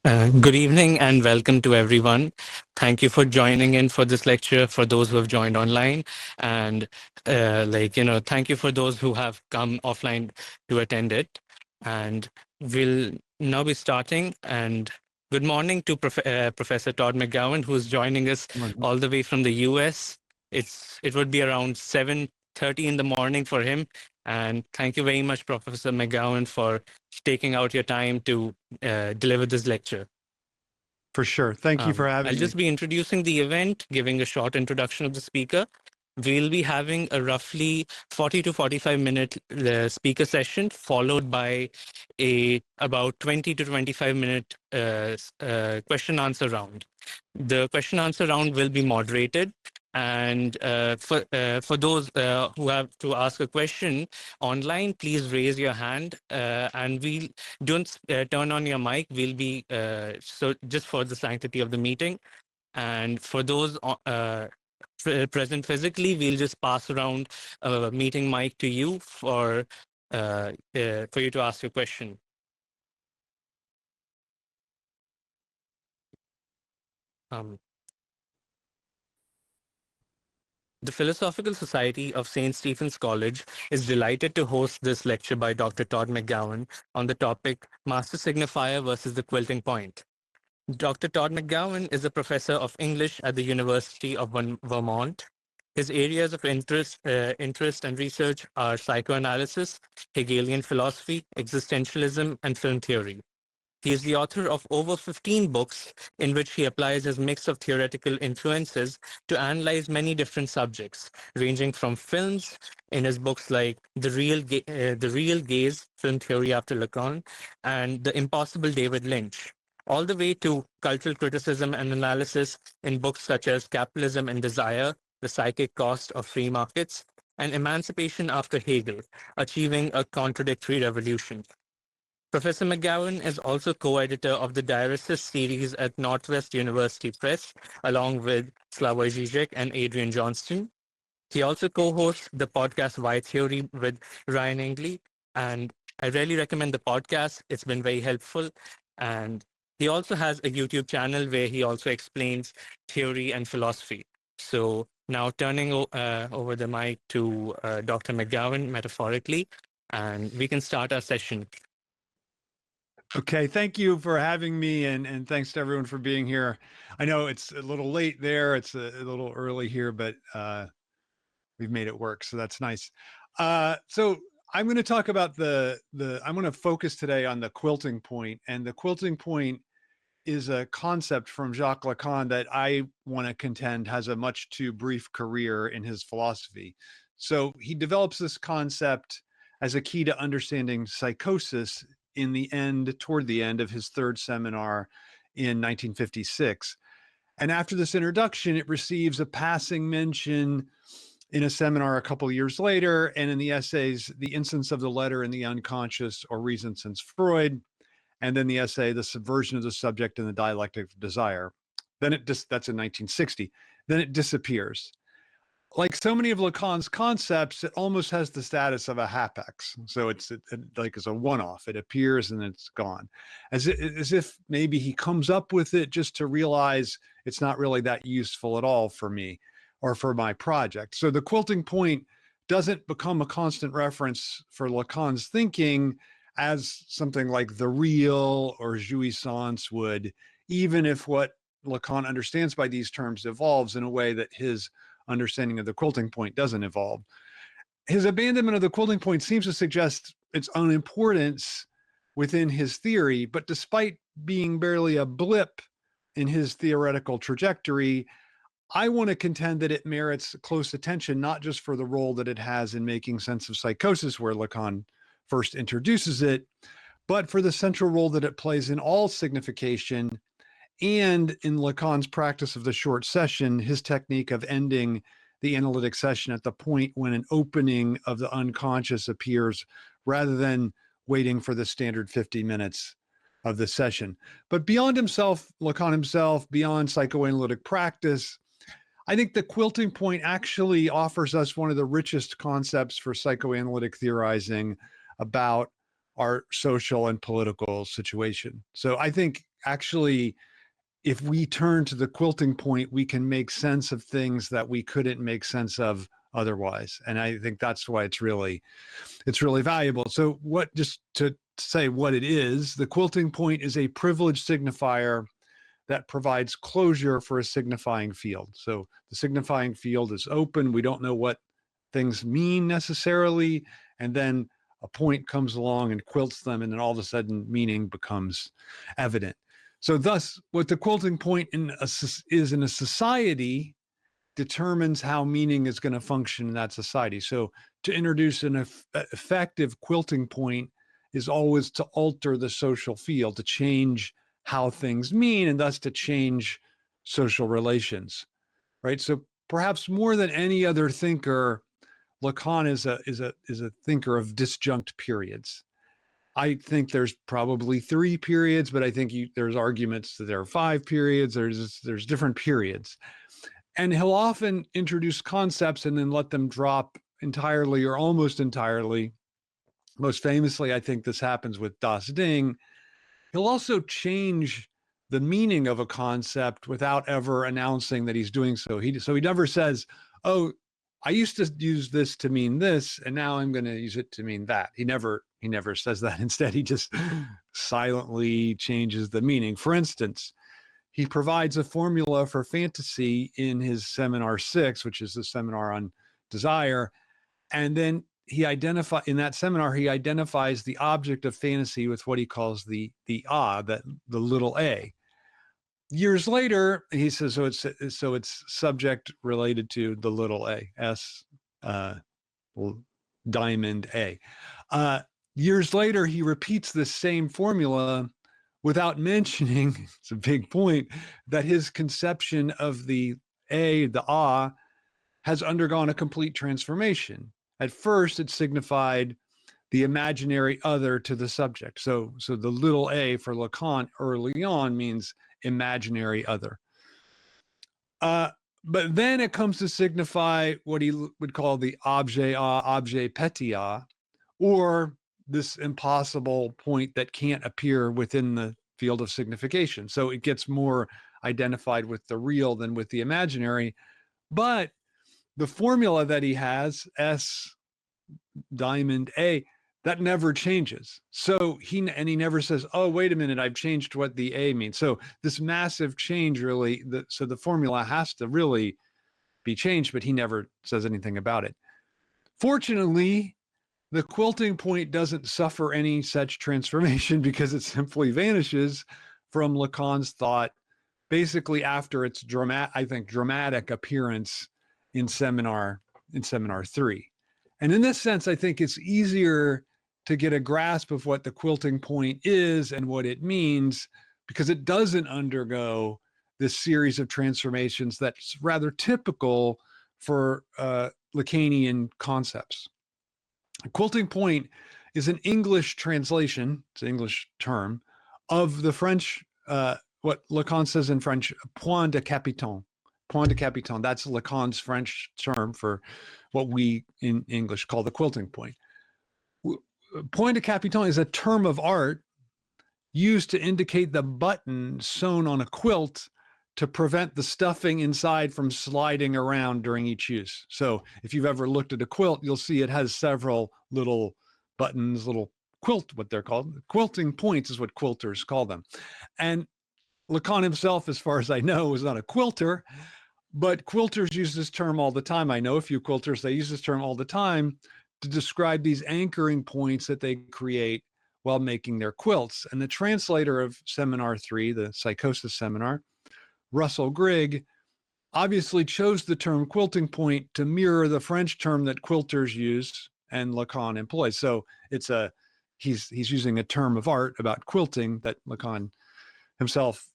Good evening and welcome to everyone. Thank you for joining in for this lecture for those who have joined online. And thank you for those who have come offline to attend it. And we'll now be starting. And good morning to Professor Todd McGowan, who's joining us all the way from the US. It would be around 7:30 in the morning for him. And thank you very much, Professor McGowan, for taking out your time to deliver this lecture. For sure. Thank you for having I'll me. just be introducing the event, giving a short introduction of the speaker. We'll be having a roughly 40 to 45-minute speaker session, followed by a about 20 to 25-minute question answer round. The question answer round will be moderated. And for those who have to ask a question online, please raise your hand, and we don't turn on your mic. We'll be so just for the sanctity of the meeting. And for those present physically, we'll just pass around a meeting mic to you for you to ask your question. The Philosophical Society of St. Stephen's College is delighted to host this lecture by Dr. Todd McGowan on the topic Master Signifier versus the Quilting Point. Dr. Todd McGowan is a professor of English at the University of Vermont. His areas of interest and research are psychoanalysis, Hegelian philosophy, existentialism, and film theory. He is the author of over 15 books in which he applies his mix of theoretical influences to analyze many different subjects, ranging from films in his books like The Real Gaze, Film Theory After Lacan, and The Impossible David Lynch, all the way to cultural criticism and analysis in books such as Capitalism and Desire, The Psychic Cost of Free Markets, and Emancipation After Hegel, Achieving a Contradictory Revolution. Professor McGowan is also co-editor of the Diaresis series at Northwest University Press, along with Slavoj Žižek and Adrian Johnston. He also co-hosts the podcast Why Theory with Ryan Engley, and I really recommend the podcast. It's been very helpful. And he also has a YouTube channel where he also explains theory and philosophy. So now turning over the mic to Dr. McGowan, metaphorically, and we can start our session. Okay, thank you for having me, and thanks to everyone for being here. I know it's a little late there, it's a little early here, but we've made it work, so that's nice. So I'm going to talk about I'm going to focus today on the quilting point, and the quilting point is a concept from Jacques Lacan that I want to contend has a much too brief career in his philosophy. So he develops this concept as a key to understanding psychosis toward the end of his third seminar in 1956. And after this introduction, it receives a passing mention in a seminar a couple of years later, and in the essays, The Instance of the Letter and the Unconscious, or Reason Since Freud, and then the essay, The Subversion of the Subject and the Dialectic of Desire. Then that's in 1960. Then it disappears. Like so many of Lacan's concepts, it almost has the status of a hapax. So it's a one-off. It appears and it's gone, as if maybe he comes up with it just to realize it's not really that useful at all for me or for my project. So the quilting point doesn't become a constant reference for Lacan's thinking as something like the real or jouissance would, even if what Lacan understands by these terms evolves in a way that his understanding of the quilting point doesn't evolve. His abandonment of the quilting point seems to suggest its own importance within his theory, but despite being barely a blip in his theoretical trajectory, I want to contend that it merits close attention, not just for the role that it has in making sense of psychosis, where Lacan first introduces it, but for the central role that it plays in all signification and in Lacan's practice of the short session, his technique of ending the analytic session at the point when an opening of the unconscious appears, rather than waiting for the standard 50 minutes of the session. But beyond Lacan himself, beyond psychoanalytic practice, I think the quilting point actually offers us one of the richest concepts for psychoanalytic theorizing about our social and political situation. So I think actually, if we turn to the quilting point, we can make sense of things that we couldn't make sense of otherwise. And I think that's why it's really valuable. So what, just to say what it is, the quilting point is a privileged signifier that provides closure for a signifying field. So the signifying field is open. We don't know what things mean necessarily. And then a point comes along and quilts them, and then all of a sudden meaning becomes evident. So thus, what the quilting point is in a society determines how meaning is going to function in that society. So to introduce an effective quilting point is always to alter the social field, to change how things mean, and thus to change social relations, right? So perhaps more than any other thinker, Lacan is a thinker of disjunct periods. I think there's probably 3 periods, but I think there's arguments that there are 5 periods. There's different periods. And he'll often introduce concepts and then let them drop entirely or almost entirely. Most famously, I think this happens with Das Ding. He'll also change the meaning of a concept without ever announcing that he's doing so. He never says, "Oh, I used to use this to mean this, and now I'm going to use it to mean that." He never says that. Instead, he just silently changes the meaning. For instance, he provides a formula for fantasy in his seminar 6, which is the seminar on desire. And then he identifies the object of fantasy with what he calls the little a. Years later, he says, so it's subject related to the little a, S, diamond A. Years later, he repeats this same formula without mentioning, it's a big point, that his conception of the has undergone a complete transformation. At first, it signified the imaginary other to the subject. So the little a for Lacan early on means imaginary other. But then it comes to signify what he would call the objet petit, or this impossible point that can't appear within the field of signification. So it gets more identified with the real than with the imaginary. But the formula that he has, S diamond A, that never changes. So he never says, "Oh, wait a minute, I've changed what the A means." So this massive change really, so the formula has to really be changed, but he never says anything about it. Fortunately, the quilting point doesn't suffer any such transformation because it simply vanishes from Lacan's thought basically after its dramatic appearance in seminar 3. And in this sense, I think it's easier to get a grasp of what the quilting point is and what it means, because it doesn't undergo this series of transformations that's rather typical for Lacanian concepts. A quilting point is an English translation, it's an English term, of the French, what Lacan says in French, point de capitaine. Point de capitaine, that's Lacan's French term for what we in English call the quilting point. Point de capitaine is a term of art used to indicate the button sewn on a quilt to prevent the stuffing inside from sliding around during each use. So if you've ever looked at a quilt, you'll see it has several little buttons, little what they're called. Quilting points is what quilters call them. And Lacan himself, as far as I know, was not a quilter, but quilters use this term all the time. I know a few quilters, they use this term all the time to describe these anchoring points that they create while making their quilts. And the translator of Seminar 3, the Psychosis seminar, Russell Grigg, obviously chose the term quilting point to mirror the French term that quilters use and Lacan employs. So he's using a term of art about quilting that Lacan himself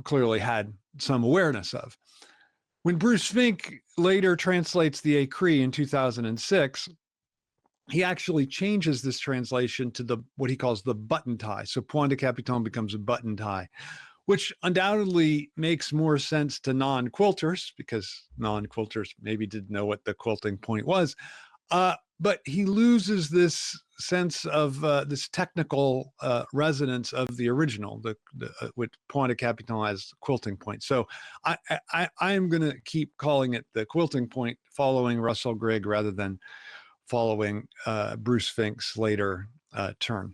clearly had some awareness of. When Bruce Fink later translates the Écrit in 2006, he actually changes this translation to what he calls the button tie. So point de capitaine becomes a button tie, which undoubtedly makes more sense to non-quilters, because non-quilters maybe didn't know what the quilting point was. but he loses this sense of this technical resonance of the original, with point de capital as quilting point. So I am going to keep calling it the quilting point, following Russell Grigg rather than following Bruce Fink's later turn.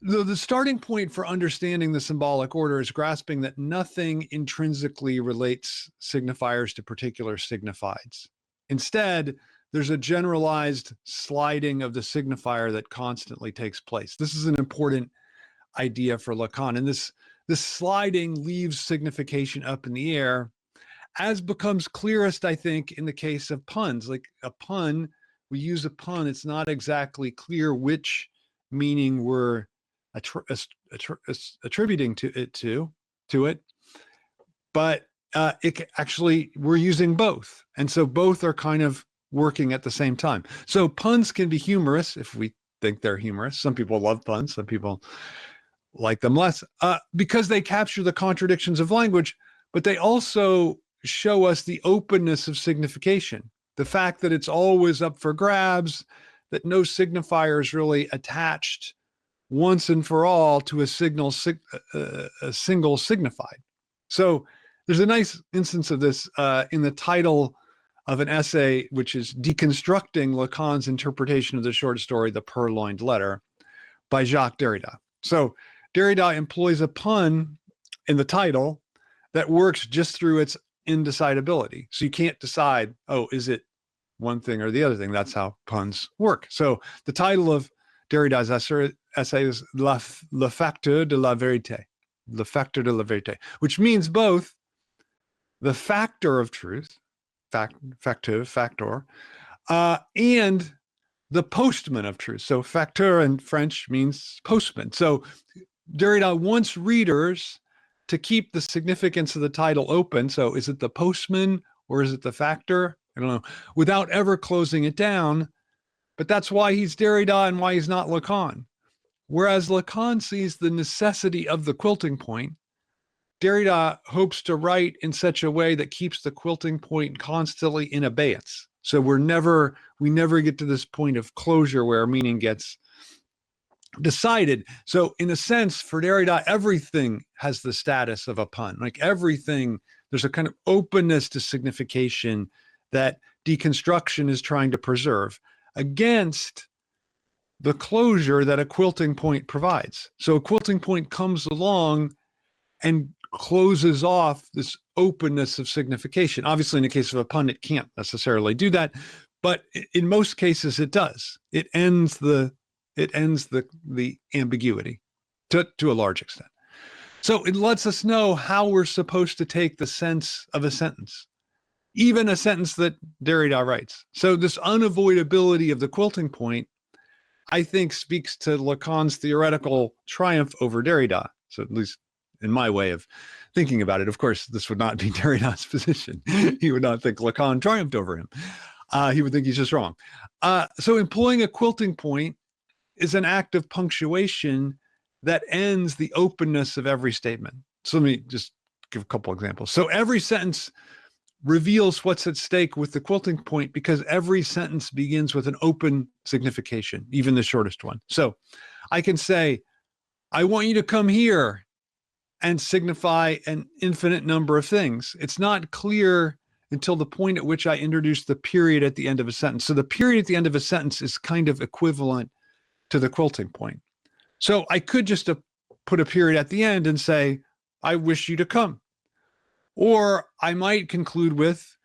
The starting point for understanding the symbolic order is grasping that nothing intrinsically relates signifiers to particular signifieds. Instead, there's a generalized sliding of the signifier that constantly takes place. This is an important idea for Lacan. And this sliding leaves signification up in the air, as becomes clearest, I think, in the case of puns. Like a pun, we use a pun, it's not exactly clear which meaning we're attributing to it, but it actually, we're using both. And so both are kind of working at the same time. So puns can be humorous if we think they're humorous. Some people love puns, some people like them less, because they capture the contradictions of language, but they also show us the openness of signification. The fact that it's always up for grabs, that no signifier is really attached once and for all to a single signified. So there's a nice instance of this in the title of an essay, which is Deconstructing Lacan's Interpretation of the Short Story, The Purloined Letter, by Jacques Derrida. So Derrida employs a pun in the title that works just through its indecidability. So you can't decide, oh, is it one thing or the other thing? That's how puns work. So the title of Derrida's essay is Le Facteur de la Vérité, Le Facteur de la Vérité, which means both the factor of truth, factor, and the postman of truth. So facteur in French means postman. So Derrida wants readers to keep the significance of the title open. So is it the postman or is it the factor? I don't know, without ever closing it down. But that's why he's Derrida and why he's not Lacan. Whereas Lacan sees the necessity of the quilting point, Derrida hopes to write in such a way that keeps the quilting point constantly in abeyance. So we never get to this point of closure where meaning gets decided. So in a sense, for Derrida, everything has the status of a pun. Like everything, there's a kind of openness to signification that deconstruction is trying to preserve against the closure that a quilting point provides. So a quilting point comes along and closes off this openness of signification. Obviously, in the case of a pun, it can't necessarily do that, but in most cases, it does. It ends the ambiguity to a large extent. So it lets us know how we're supposed to take the sense of a sentence, even a sentence that Derrida writes. So this unavoidability of the quilting point, I think, speaks to Lacan's theoretical triumph over Derrida. So at least in my way of thinking about it, of course, this would not be Derrida's position. He would not think Lacan triumphed over him. He would think he's just wrong. So employing a quilting point is an act of punctuation that ends the openness of every statement. So let me just give a couple examples. So every sentence reveals what's at stake with the quilting point because every sentence begins with an open signification, even the shortest one. So I can say, I want you to come here, and signify an infinite number of things. It's not clear until the point at which I introduce the period at the end of a sentence. So the period at the end of a sentence is kind of equivalent to the quilting point. So I could just put a period at the end and say, I wish you to come. Or I might conclude with,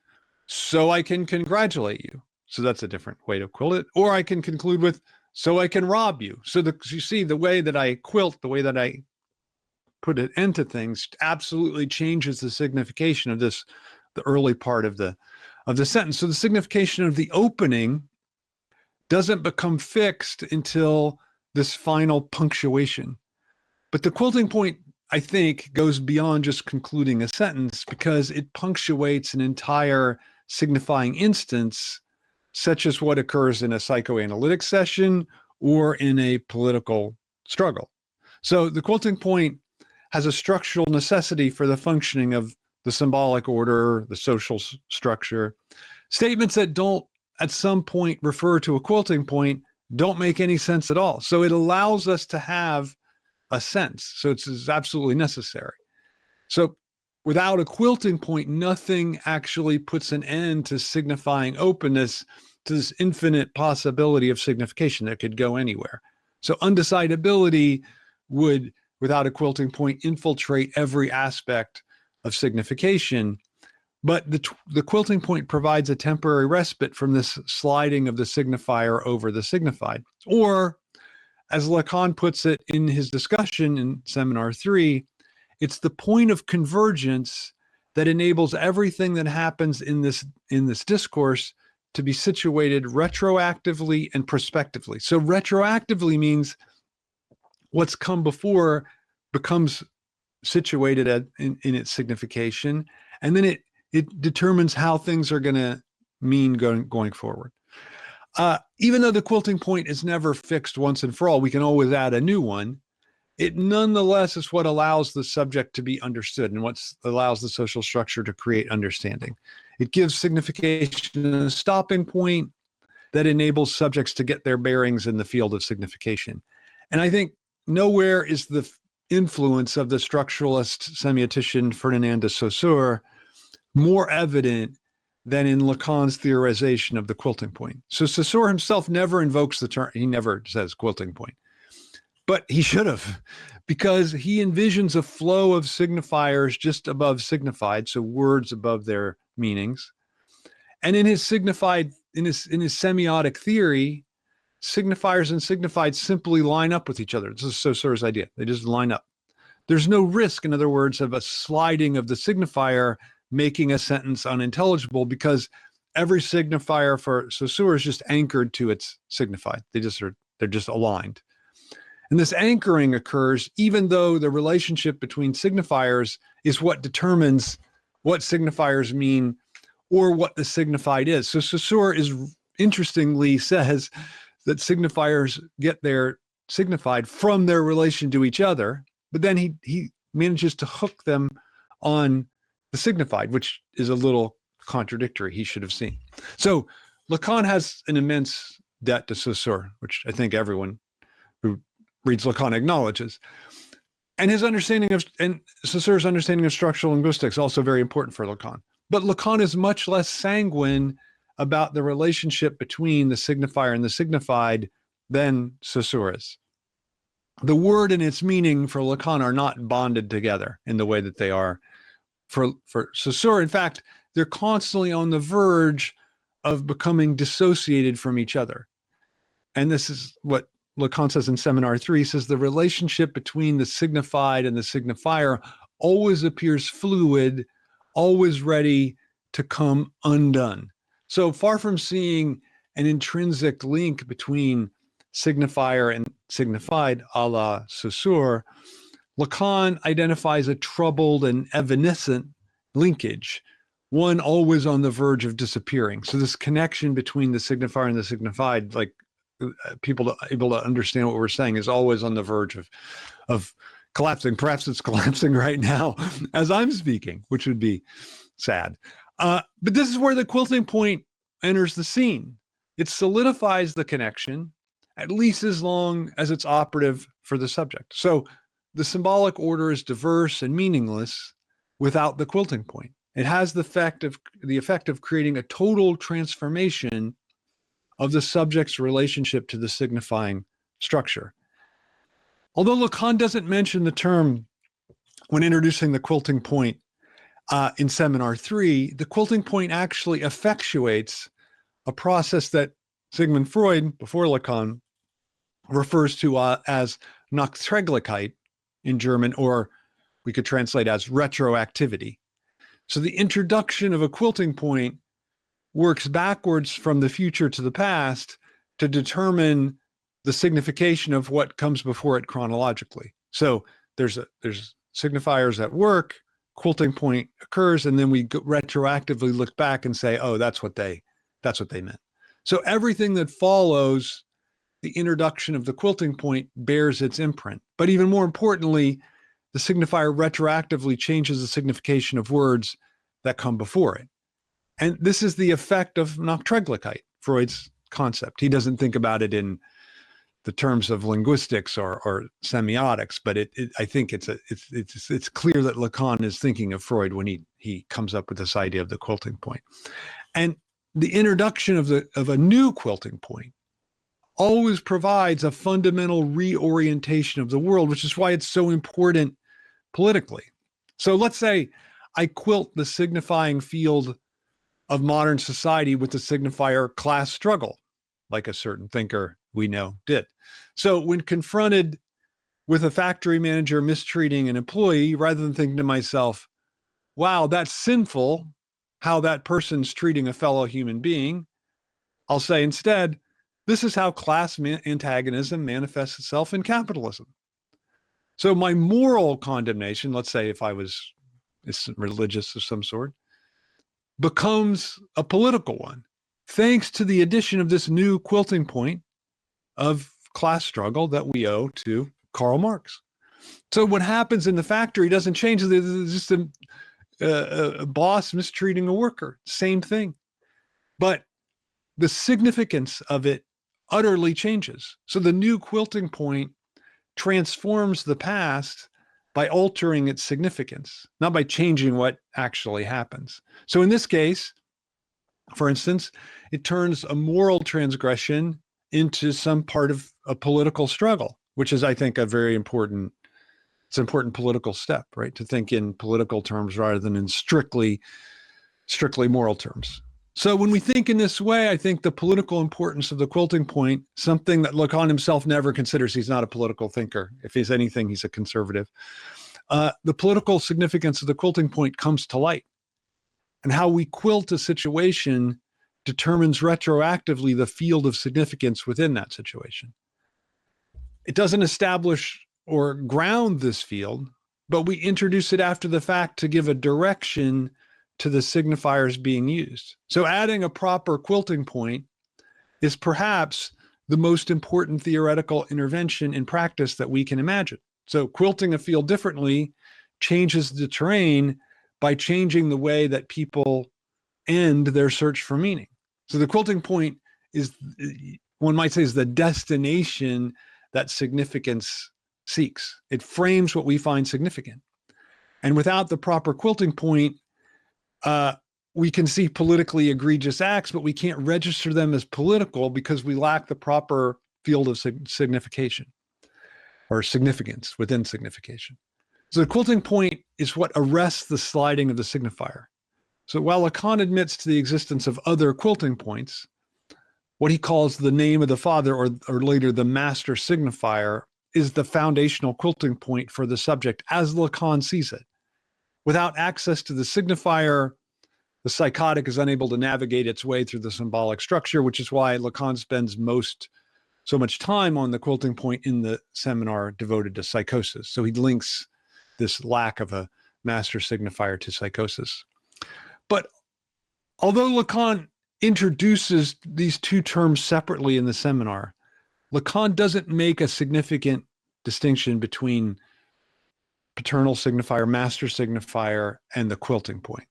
so I can congratulate you. So that's a different way to quilt it. Or I can conclude with, so I can rob you. So you see, the way that I quilt, the way that I put an end to things absolutely changes the signification of the early part of the sentence. So the signification of the opening doesn't become fixed until this final punctuation. But the quilting point, I think, goes beyond just concluding a sentence because it punctuates an entire signifying instance, such as what occurs in a psychoanalytic session or in a political struggle. So the quilting point has a structural necessity for the functioning of the symbolic order, the social structure. Statements that don't at some point refer to a quilting point don't make any sense at all. So it allows us to have a sense. So it's absolutely necessary. So without a quilting point, nothing actually puts an end to signifying openness to this infinite possibility of signification that could go anywhere. So undecidability would, without a quilting point, infiltrate every aspect of signification. But the quilting point provides a temporary respite from this sliding of the signifier over the signified. Or, as Lacan puts it in his discussion in Seminar 3, it's the point of convergence that enables everything that happens in this discourse to be situated retroactively and prospectively. So retroactively means what's come before becomes situated in its signification, and then it determines how things are going to mean going forward. Even though the quilting point is never fixed once and for all, we can always add a new one. It nonetheless is what allows the subject to be understood and what allows the social structure to create understanding. It gives signification a stopping point that enables subjects to get their bearings in the field of signification. And I think nowhere is the influence of the structuralist semiotician Ferdinand de Saussure more evident than in Lacan's theorization of the quilting point. So Saussure himself never invokes the term, he never says quilting point. But he should have, because he envisions a flow of signifiers just above signified, so words above their meanings. And in his signified, in his semiotic theory, signifiers and signified simply line up with each other. This is Saussure's idea. They just line up. There's no risk, in other words, of a sliding of the signifier making a sentence unintelligible, because every signifier for Saussure is just anchored to its signified. They're just aligned. And this anchoring occurs even though the relationship between signifiers is what determines what signifiers mean or what the signified is. So Saussure interestingly says that signifiers get their signified from their relation to each other, but then he manages to hook them on the signified, which is a little contradictory. He should have seen. So Lacan has an immense debt to Saussure, which I think everyone who reads Lacan acknowledges. And his understanding of, and Saussure's understanding of structural linguistics, also very important for Lacan. But Lacan is much less sanguine about the relationship between the signifier and the signified than Saussure is. The word and its meaning for Lacan are not bonded together in the way that they are for Saussure. In fact, they're constantly on the verge of becoming dissociated from each other. And this is what Lacan says in Seminar 3. He says the relationship between the signified and the signifier always appears fluid, always ready to come undone. So far from seeing an intrinsic link between signifier and signified a la Saussure, Lacan identifies a troubled and evanescent linkage, one always on the verge of disappearing. So this connection between the signifier and the signified, like people able to understand what we're saying, is always on the verge of collapsing. Perhaps it's collapsing right now as I'm speaking, which would be sad. But this is where the quilting point enters the scene. It solidifies the connection, at least as long as it's operative for the subject. So the symbolic order is diverse and meaningless without the quilting point. It has the effect of creating a total transformation of the subject's relationship to the signifying structure. Although Lacan doesn't mention the term when introducing the quilting point in Seminar 3, the quilting point actually effectuates a process that Sigmund Freud, before Lacan, refers to as Nachträglichkeit in German, or we could translate as retroactivity. So the introduction of a quilting point works backwards from the future to the past to determine the signification of what comes before it chronologically. So there's signifiers at work, quilting point occurs, and then we retroactively look back and say, oh, that's what they meant. So everything that follows the introduction of the quilting point bears its imprint. But even more importantly, the signifier retroactively changes the signification of words that come before it. And this is the effect of Nachträglichkeit. Freud's concept. He doesn't think about it in the terms of linguistics or semiotics, but I think it's clear that Lacan is thinking of Freud when he comes up with this idea of the quilting point. And the introduction of a new quilting point always provides a fundamental reorientation of the world, which is why it's so important politically. So let's say I quilt the signifying field of modern society with the signifier class struggle, like a certain thinker we know did. So when confronted with a factory manager mistreating an employee, rather than thinking to myself, wow, that's sinful, how that person's treating a fellow human being, I'll say instead, this is how class antagonism manifests itself in capitalism. So my moral condemnation, let's say if I was religious of some sort, becomes a political one, thanks to the addition of this new quilting point of class struggle that we owe to Karl Marx. So what happens in the factory doesn't change. It's just a boss mistreating a worker, same thing. But the significance of it utterly changes. So the new quilting point transforms the past by altering its significance, not by changing what actually happens. So in this case, for instance, it turns a moral transgression into some part of a political struggle, which is, I think, it's an important political step, right? To think in political terms rather than in strictly moral terms. So when we think in this way, I think the political importance of the quilting point, something that Lacan himself never considers. He's not a political thinker. If he's anything, he's a conservative. The political significance of the quilting point comes to light. And how we quilt a situation determines retroactively the field of significance within that situation. It doesn't establish or ground this field, but we introduce it after the fact to give a direction to the signifiers being used. So adding a proper quilting point is perhaps the most important theoretical intervention in practice that we can imagine. So quilting a field differently changes the terrain by changing the way that people end their search for meaning. So the quilting point is, one might say, is the destination that significance seeks. It frames what we find significant. And without the proper quilting point, we can see politically egregious acts, but we can't register them as political because we lack the proper field of signification or significance within signification. So the quilting point is what arrests the sliding of the signifier. So while Lacan admits to the existence of other quilting points, what he calls the name of the father, or later the master signifier, is the foundational quilting point for the subject as Lacan sees it. Without access to the signifier, the psychotic is unable to navigate its way through the symbolic structure, which is why Lacan spends so much time on the quilting point in the seminar devoted to psychosis. So he links this lack of a master signifier to psychosis. But although Lacan introduces these two terms separately in the seminar, Lacan doesn't make a significant distinction between paternal signifier, master signifier, and the quilting point.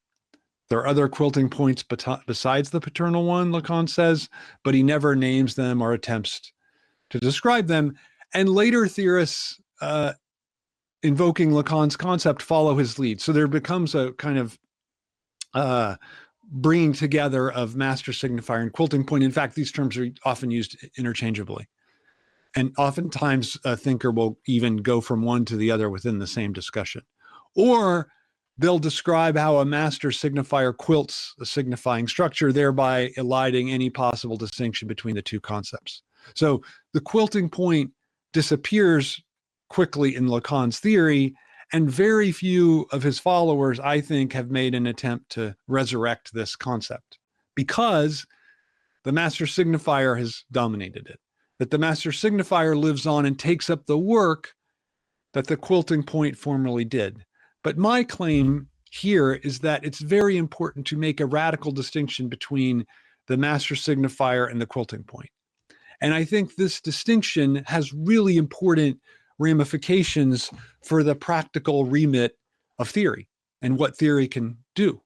There are other quilting points besides the paternal one, Lacan says, but he never names them or attempts to describe them. And later theorists invoking Lacan's concept follow his lead. So there becomes a kind of bringing together of master signifier and quilting point. In fact, these terms are often used interchangeably. And oftentimes a thinker will even go from one to the other within the same discussion. Or they'll describe how a master signifier quilts a signifying structure, thereby eliding any possible distinction between the two concepts. So the quilting point disappears quickly in Lacan's theory, and very few of his followers, I think, have made an attempt to resurrect this concept because the master signifier has dominated it. That the master signifier lives on and takes up the work that the quilting point formerly did. But my claim here is that it's very important to make a radical distinction between the master signifier and the quilting point. And I think this distinction has really important ramifications for the practical remit of theory and what theory can do.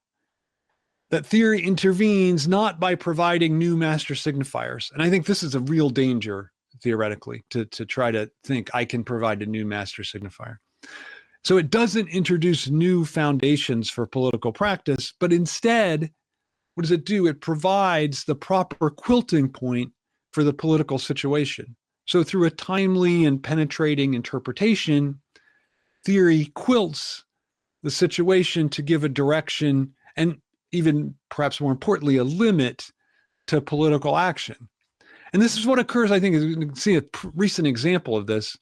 that theory intervenes not by providing new master signifiers. And I think this is a real danger, theoretically, to try to think I can provide a new master signifier. So it doesn't introduce new foundations for political practice, but instead, what does it do? It provides the proper quilting point for the political situation. So through a timely and penetrating interpretation, theory quilts the situation to give a direction and even perhaps more importantly, a limit to political action. And this is what occurs, I think, you can see a recent example of this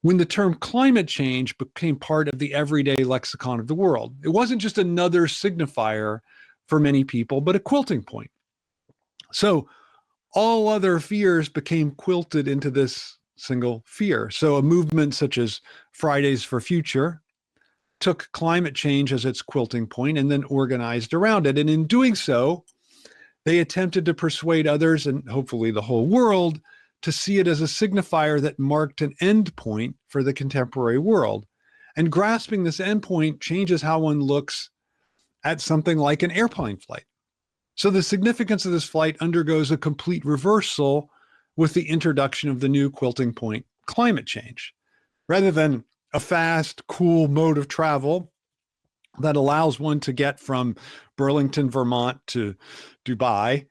when the term climate change became part of the everyday lexicon of the world. It wasn't just another signifier for many people, but a quilting point. So all other fears became quilted into this single fear. So a movement such as Fridays for Future took climate change as its quilting point and then organized around it. And in doing so, they attempted to persuade others and hopefully the whole world to see it as a signifier that marked an end point for the contemporary world. And grasping this endpoint changes how one looks at something like an airplane flight. So the significance of this flight undergoes a complete reversal with the introduction of the new quilting point, climate change. Rather than a fast, cool mode of travel that allows one to get from Burlington, Vermont to Dubai,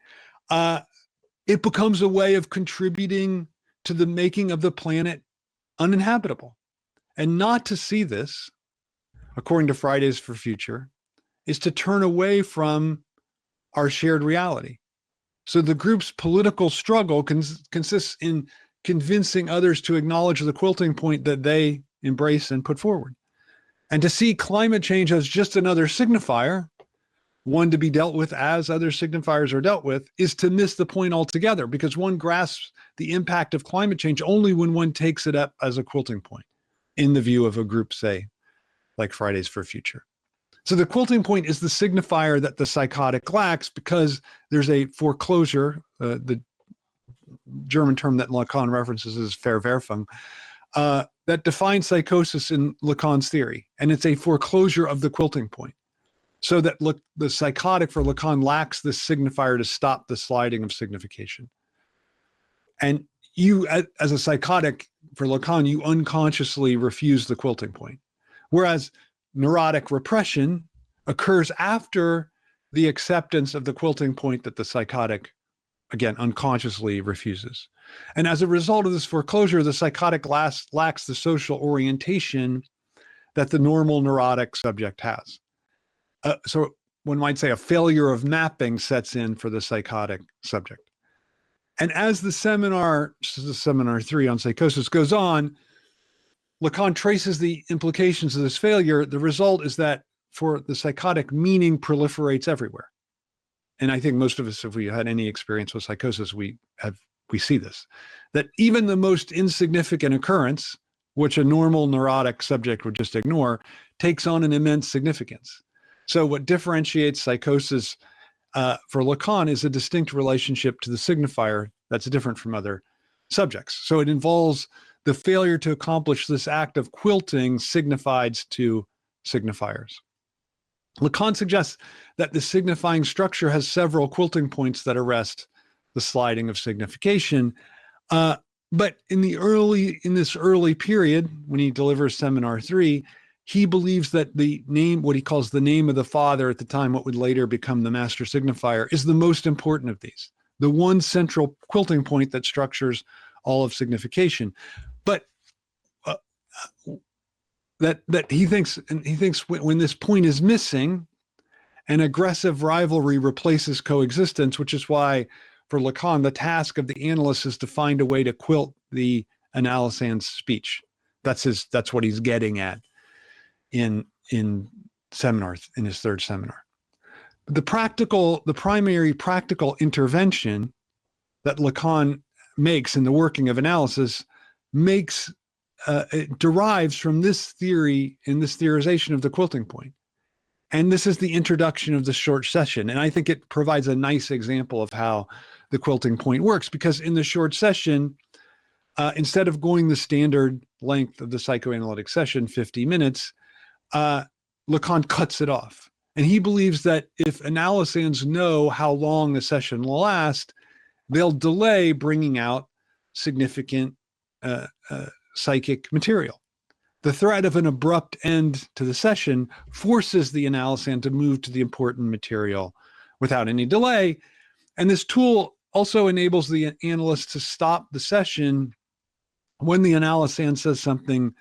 it becomes a way of contributing to the making of the planet uninhabitable. And not to see this, according to Fridays for Future, is to turn away from our shared reality. So the group's political struggle consists in convincing others to acknowledge the quilting point that they embrace and put forward. And to see climate change as just another signifier, one to be dealt with as other signifiers are dealt with, is to miss the point altogether, because one grasps the impact of climate change only when one takes it up as a quilting point, in the view of a group, say, like Fridays for Future. So the quilting point is the signifier that the psychotic lacks because there's a foreclosure, the German term that Lacan references is Verwerfung, that defines psychosis in Lacan's theory. And it's a foreclosure of the quilting point. So that the psychotic for Lacan lacks this signifier to stop the sliding of signification. And you, as a psychotic for Lacan, you unconsciously refuse the quilting point. Whereas neurotic repression occurs after the acceptance of the quilting point that the psychotic, again, unconsciously refuses. And as a result of this foreclosure, the psychotic lacks the social orientation that the normal neurotic subject has. So one might say a failure of mapping sets in for the psychotic subject. And as the seminar 3 on psychosis goes on, Lacan traces the implications of this failure. The result is that for the psychotic, meaning proliferates everywhere. And I think most of us, if we had any experience with psychosis, we see this, that even the most insignificant occurrence, which a normal neurotic subject would just ignore, takes on an immense significance. So what differentiates psychosis for Lacan is a distinct relationship to the signifier that's different from other subjects. So it involves the failure to accomplish this act of quilting signifieds to signifiers. Lacan suggests that the signifying structure has several quilting points that arrest the sliding of signification. But in this early period, when he delivers Seminar 3, he believes that the name, what he calls the name of the father at the time, what would later become the master signifier, is the most important of these, the one central quilting point that structures all of signification. But that he thinks when this point is missing, an aggressive rivalry replaces coexistence, which is why for Lacan, the task of the analyst is to find a way to quilt the analysand's speech. That's what he's getting at in seminar, in his third seminar. The primary practical intervention that Lacan makes in the working of analysis it derives from this theory and this theorization of the quilting point. And this is the introduction of the short session. And I think it provides a nice example of how the quilting point works, because in the short session, instead of going the standard length of the psychoanalytic session, 50 minutes, Lacan cuts it off. And he believes that if analysands know how long a session will last, they'll delay bringing out significant psychic material. The threat of an abrupt end to the session forces the analysand to move to the important material without any delay. And this tool also enables the analyst to stop the session when the analysand says something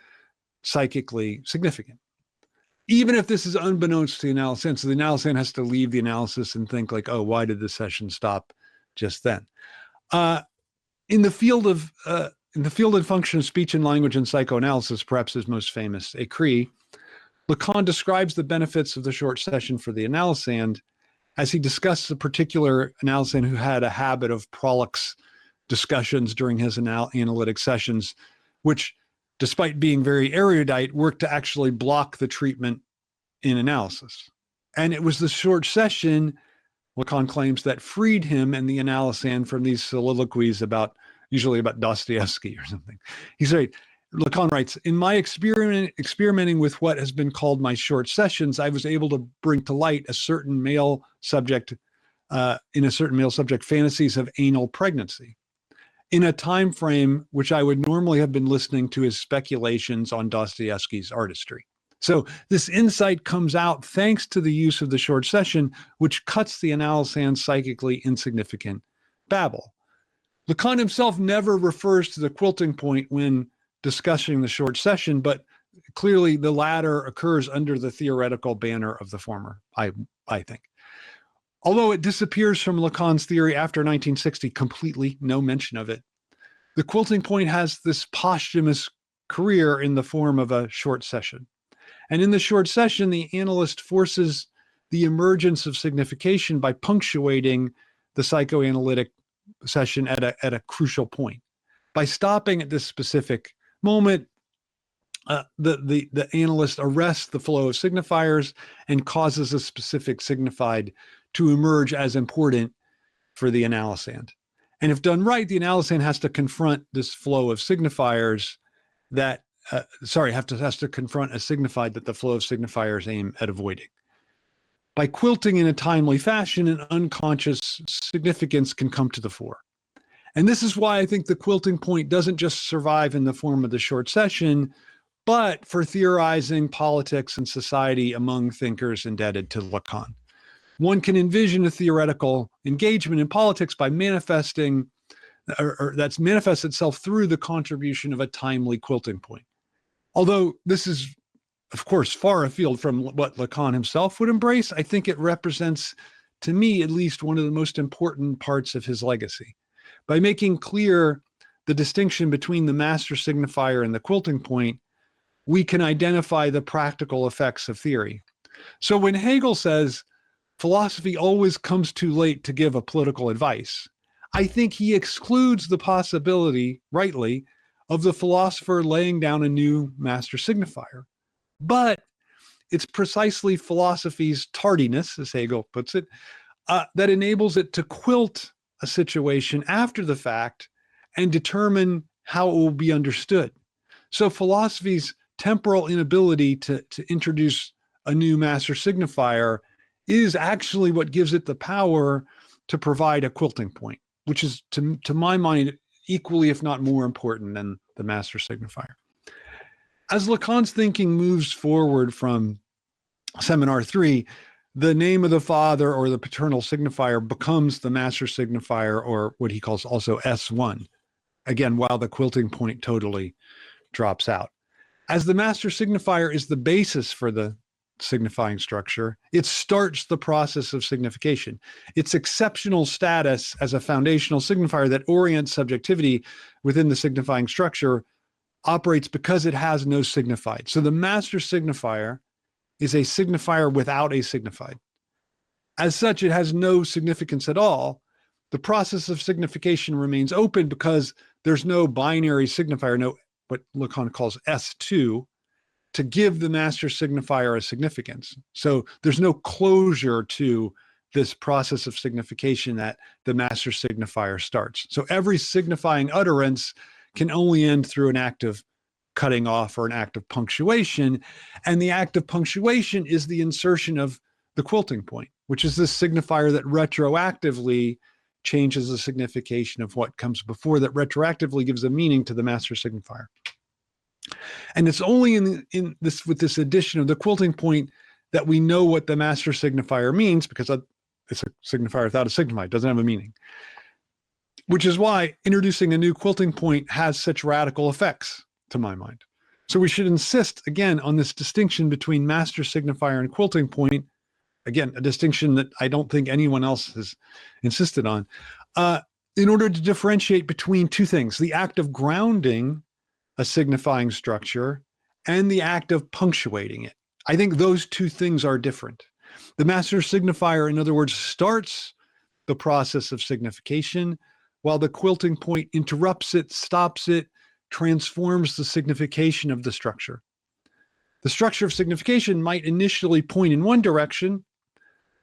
psychically significant, even if this is unbeknownst to the analysand. So the analysand has to leave the analysis and think like, oh, why did the session stop just then? In the field and function of speech and language and psychoanalysis, perhaps his most famous, écrit, Lacan describes the benefits of the short session for the analysand as he discusses a particular analysand who had a habit of prolix discussions during his analytic sessions, which, despite being very erudite, worked to actually block the treatment in analysis. And it was the short session, Lacan claims, that freed him and the analysand from these soliloquies usually about Dostoevsky or something. He's right. Lacan writes, in my experimenting with what has been called my short sessions, I was able to bring to light a certain male subject, fantasies of anal pregnancy in a time frame which I would normally have been listening to his speculations on Dostoevsky's artistry. So this insight comes out thanks to the use of the short session, which cuts the analysand's psychically insignificant babble. Lacan himself never refers to the quilting point when discussing the short session, but clearly the latter occurs under the theoretical banner of the former, I think. Although it disappears from Lacan's theory after 1960 completely, no mention of it, the quilting point has this posthumous career in the form of a short session. And in the short session, the analyst forces the emergence of signification by punctuating the psychoanalytic session at a crucial point. By stopping at this specific moment, the analyst arrests the flow of signifiers and causes a specific signified to emerge as important for the analysand. And if done right, the analysand has to confront this flow of signifiers that has to confront a signified that the flow of signifiers aim at avoiding. By quilting in a timely fashion, an unconscious significance can come to the fore. And this is why I think the quilting point doesn't just survive in the form of the short session, but for theorizing politics and society among thinkers indebted to Lacan. One can envision a theoretical engagement in politics by manifesting, or that's manifests itself through the contribution of a timely quilting point. Although this is, of course, far afield from what Lacan himself would embrace, I think it represents, to me at least, one of the most important parts of his legacy. By making clear the distinction between the master signifier and the quilting point, we can identify the practical effects of theory. So when Hegel says philosophy always comes too late to give a political advice, I think he excludes the possibility, rightly, of the philosopher laying down a new master signifier. But it's precisely philosophy's tardiness, as Hegel puts it, that enables it to quilt a situation after the fact and determine how it will be understood. So philosophy's temporal inability to introduce a new master signifier is actually what gives it the power to provide a quilting point, which is, to my mind, equally, if not more important than the master signifier. As Lacan's thinking moves forward from Seminar 3, the name of the father or the paternal signifier becomes the master signifier, or what he calls also S1, again, while the quilting point totally drops out. As the master signifier is the basis for the signifying structure, it starts the process of signification. Its exceptional status as a foundational signifier that orients subjectivity within the signifying structure operates because it has no signified. So the master signifier is a signifier without a signified. As such, it has no significance at all. The process of signification remains open because there's no binary signifier, no what Lacan calls S2, to give the master signifier a significance. So there's no closure to this process of signification that the master signifier starts. So every signifying utterance can only end through an act of cutting off or an act of punctuation. And the act of punctuation is the insertion of the quilting point, which is this signifier that retroactively changes the signification of what comes before, that retroactively gives a meaning to the master signifier. And it's only in this, with this addition of the quilting point, that we know what the master signifier means, because it's a signifier without a signifier. It doesn't have a meaning. Which is why introducing a new quilting point has such radical effects, to my mind. So we should insist, again, on this distinction between master signifier and quilting point. Again, a distinction that I don't think anyone else has insisted on, in order to differentiate between two things: the act of grounding a signifying structure and the act of punctuating it. I think those two things are different. The master signifier, in other words, starts the process of signification, while the quilting point interrupts it, stops it, transforms the signification of the structure. The structure of signification might initially point in one direction,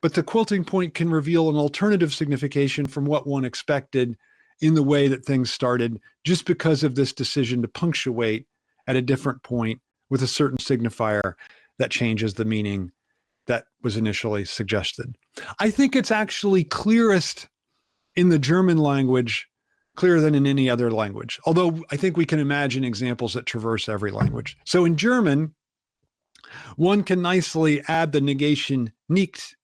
but the quilting point can reveal an alternative signification from what one expected in the way that things started, just because of this decision to punctuate at a different point with a certain signifier that changes the meaning that was initially suggested. I think it's actually clearest in the German language, clearer than in any other language, although I think we can imagine examples that traverse every language. So in German, one can nicely add the negation nicht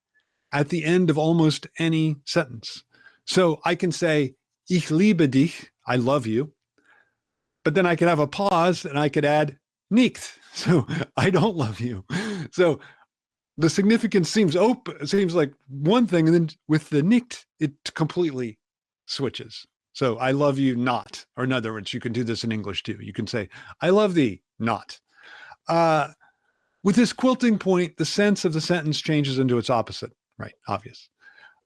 at the end of almost any sentence. So I can say, ich liebe dich, I love you, but then I could have a pause and I could add nicht, so I don't love you. So the significance seems like one thing, and then with the nicht, it completely switches. So I love you not, or in other words, you can do this in English too. You can say, I love thee not. With this quilting point, the sense of the sentence changes into its opposite, right? Obvious.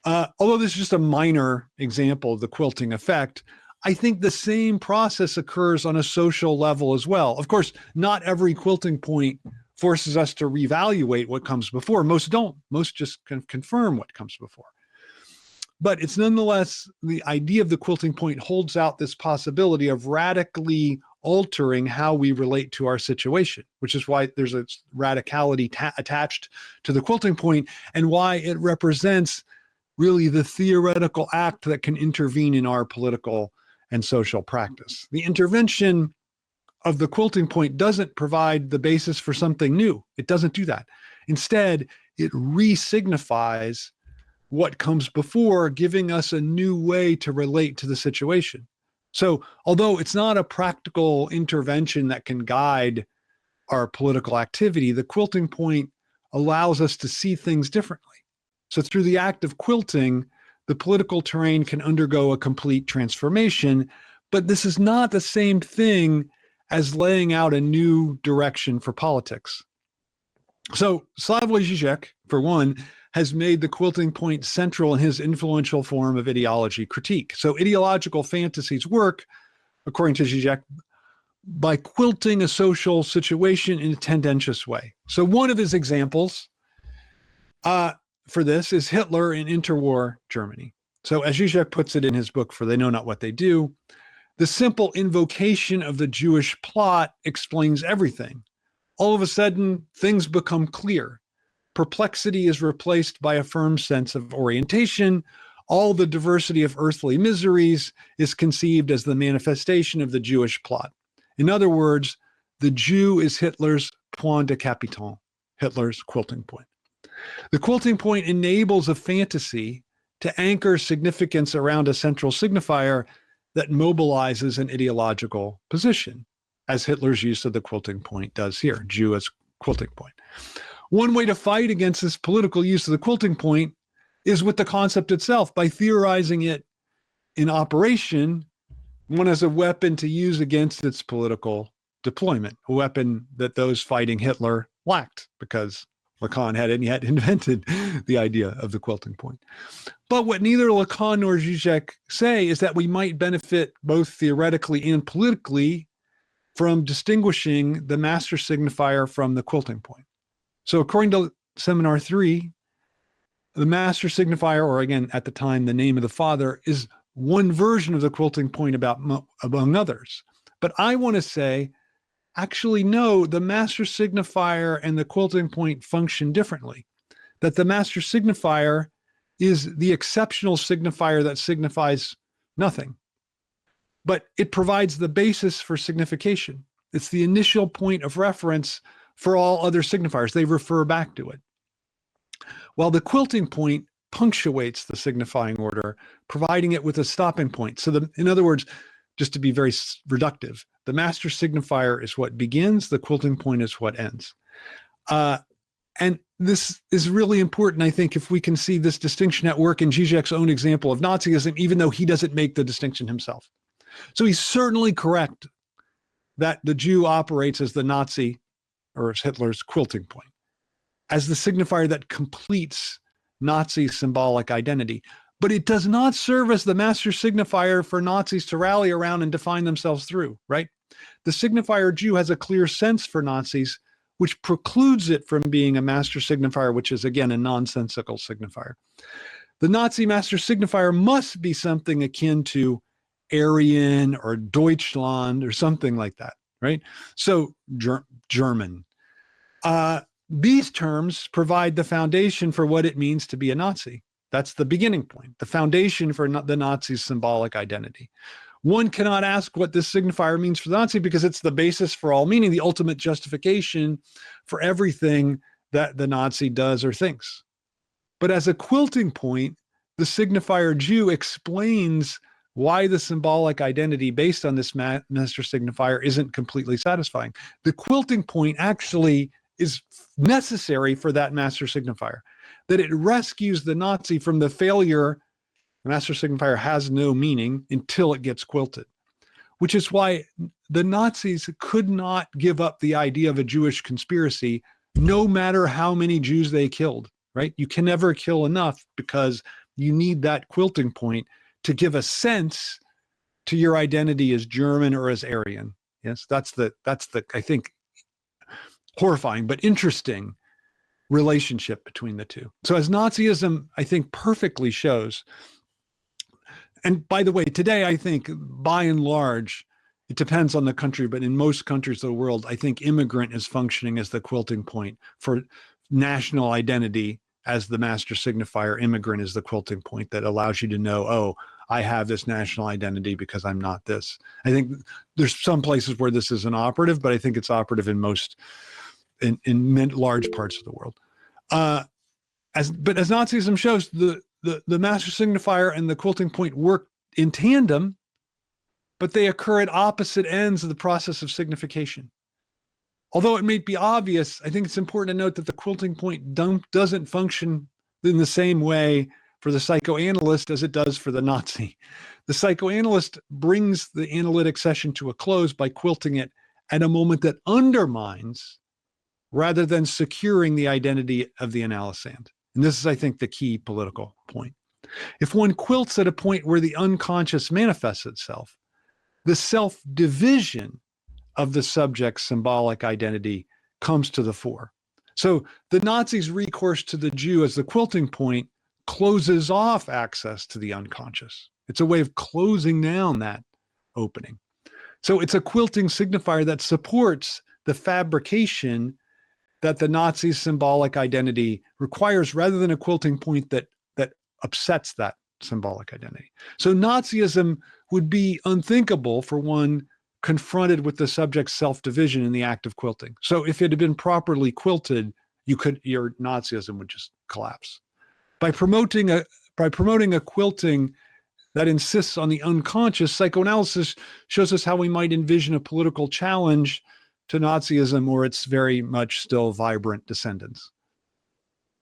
Although this is just a minor example of the quilting effect, I think the same process occurs on a social level as well. Of course, not every quilting point forces us to reevaluate what comes before. Most don't. Most just confirm what comes before. But it's nonetheless, the idea of the quilting point holds out this possibility of radically altering how we relate to our situation, which is why there's a radicality attached to the quilting point, and why it represents really the theoretical act that can intervene in our political and social practice. The intervention of the quilting point doesn't provide the basis for something new. It doesn't do that. Instead, it re-signifies what comes before, giving us a new way to relate to the situation. So although it's not a practical intervention that can guide our political activity, the quilting point allows us to see things differently. So through the act of quilting, the political terrain can undergo a complete transformation, but this is not the same thing as laying out a new direction for politics. So Slavoj Žižek, for one, has made the quilting point central in his influential form of ideology critique. So ideological fantasies work, according to Žižek, by quilting a social situation in a tendentious way. So one of his examples for this is Hitler in interwar Germany. So as Žižek puts it in his book, For They Know Not What They Do, the simple invocation of the Jewish plot explains everything. All of a sudden, things become clear. Perplexity is replaced by a firm sense of orientation. All the diversity of earthly miseries is conceived as the manifestation of the Jewish plot. In other words, the Jew is Hitler's point de capitale, Hitler's quilting point. The quilting point enables a fantasy to anchor significance around a central signifier that mobilizes an ideological position, as Hitler's use of the quilting point does here, Jew as quilting point. One way to fight against this political use of the quilting point is with the concept itself. By theorizing it in operation, one has a weapon to use against its political deployment, a weapon that those fighting Hitler lacked, because Lacan hadn't yet invented the idea of the quilting point. But what neither Lacan nor Žižek say is that we might benefit both theoretically and politically from distinguishing the master signifier from the quilting point. So according to Seminar 3, the master signifier, or again, at the time, the name of the father, is one version of the quilting point among others. But I want to say, actually, no, the master signifier and the quilting point function differently. that the master signifier is the exceptional signifier that signifies nothing. But it provides the basis for signification. It's the initial point of reference for all other signifiers. They refer back to it. While the quilting point punctuates the signifying order, providing it with a stopping point. So in other words, just to be very reductive, the master signifier is what begins, the quilting point is what ends. And this is really important, I think, if we can see this distinction at work in Zizek's own example of Nazism, even though he doesn't make the distinction himself. So he's certainly correct that the Jew operates as the Nazi, or as Hitler's quilting point, as the signifier that completes Nazi symbolic identity. But it does not serve as the master signifier for Nazis to rally around and define themselves through, right? The signifier Jew has a clear sense for Nazis, which precludes it from being a master signifier, which is, again, a nonsensical signifier. The Nazi master signifier must be something akin to Aryan or Deutschland or something like that, right? So German. These terms provide the foundation for what it means to be a Nazi. That's the beginning point, the foundation for the Nazi's symbolic identity. One cannot ask what this signifier means for the Nazi because it's the basis for all meaning, the ultimate justification for everything that the Nazi does or thinks. But as a quilting point, the signifier Jew explains why the symbolic identity based on this master signifier isn't completely satisfying. The quilting point actually is necessary for that master signifier, that it rescues the Nazi from the failure. The master signifier has no meaning until it gets quilted, which is why the Nazis could not give up the idea of a Jewish conspiracy, no matter how many Jews they killed, right? You can never kill enough because you need that quilting point to give a sense to your identity as German or as Aryan. Yes, that's the I think, horrifying but interesting relationship between the two. So as Nazism, I think, perfectly shows, and by the way, today, I think by and large, it depends on the country, but in most countries of the world, I think immigrant is functioning as the quilting point for national identity. As the master signifier, immigrant is the quilting point that allows you to know, oh, I have this national identity because I'm not this. I think there's some places where this isn't operative, but I think it's operative in in large parts of the world. But as Nazism shows, the master signifier and the quilting point work in tandem, but they occur at opposite ends of the process of signification. Although it may be obvious, I think it's important to note that the quilting point doesn't function in the same way for the psychoanalyst as it does for the Nazi. The psychoanalyst brings the analytic session to a close by quilting it at a moment that undermines rather than securing the identity of the analysand. And this is, I think, the key political point. If one quilts at a point where the unconscious manifests itself, the self-division of the subject's symbolic identity comes to the fore. So the Nazis' recourse to the Jew as the quilting point closes off access to the unconscious. It's a way of closing down that opening. So it's a quilting signifier that supports the fabrication that the Nazi symbolic identity requires, rather than a quilting point that upsets that symbolic identity. So Nazism would be unthinkable for one confronted with the subject's self-division in the act of quilting. So if it had been properly quilted, your Nazism would just collapse. By promoting a quilting that insists on the unconscious, psychoanalysis shows us how we might envision a political challenge to Nazism or its very much still vibrant descendants.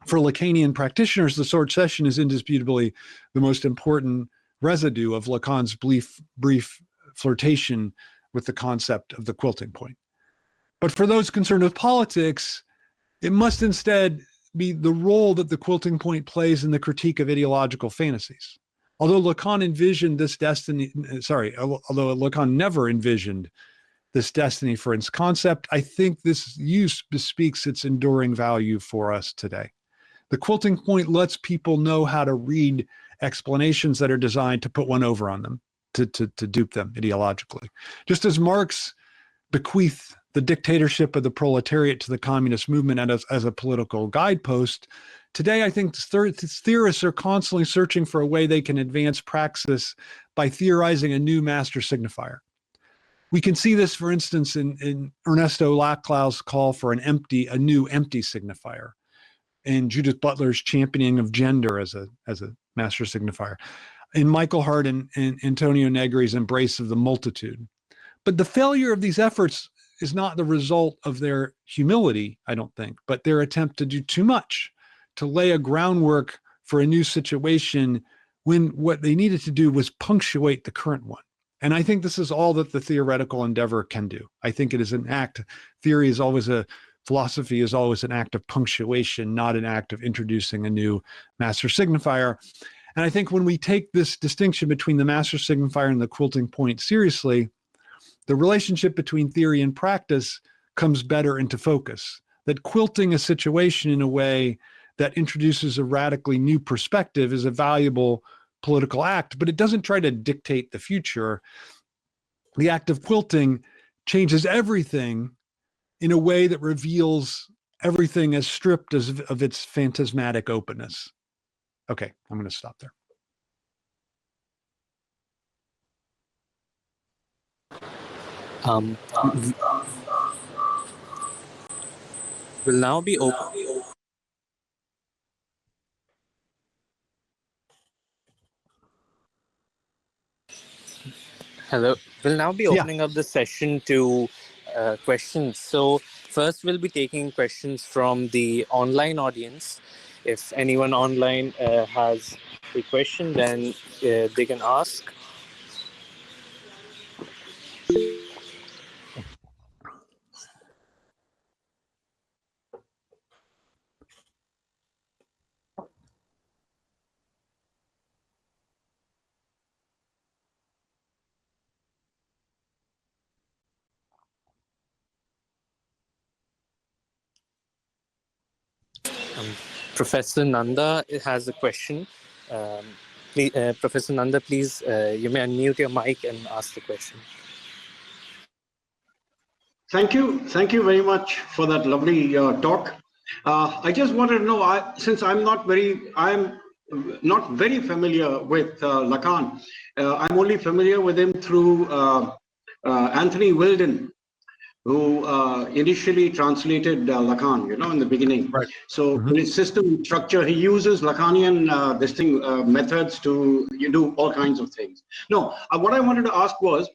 For Lacanian practitioners, the sword session is indisputably the most important residue of Lacan's brief flirtation with the concept of the quilting point. But for those concerned with politics, it must instead be the role that the quilting point plays in the critique of ideological fantasies. Although Lacan never envisioned this destiny for its concept, I think this use bespeaks its enduring value for us today. The quilting point lets people know how to read explanations that are designed to put one over on them, to dupe them ideologically. Just as Marx bequeathed the dictatorship of the proletariat to the communist movement as a political guidepost Today, I think theorists are constantly searching for a way they can advance praxis by theorizing a new master signifier. We can see this, for instance, in Ernesto Laclau's call for a new empty signifier, and Judith Butler's championing of gender as a master signifier, in Michael Hart and Antonio Negri's embrace of the multitude. But the failure of these efforts is not the result of their humility, I don't think, but their attempt to do too much, to lay a groundwork for a new situation when what they needed to do was punctuate the current one. And I think this is all that the theoretical endeavor can do. I think it is an act. Philosophy is always an act of punctuation, not an act of introducing a new master signifier. And I think when we take this distinction between the master signifier and the quilting point seriously, the relationship between theory and practice comes better into focus. That quilting a situation in a way that introduces a radically new perspective is a valuable political act, but it doesn't try to dictate the future. The act of quilting changes everything in a way that reveals everything as stripped of its phantasmatic openness. Okay, I'm going to stop there. Will now be open. Hello. We'll now be opening up the session to questions. So first, we'll be taking questions from the online audience. If anyone online has a question, then they can ask. Professor Nanda has a question. Please, Professor Nanda, please, you may unmute your mic and ask the question. Thank you very much for that lovely talk. I just wanted to know, since I'm not very familiar with Lacan. I'm only familiar with him through Anthony Wilden, who initially translated Lacan, in the beginning. Right. So in his system structure, he uses Lacanian methods to do all kinds of things. No, what I wanted to ask was,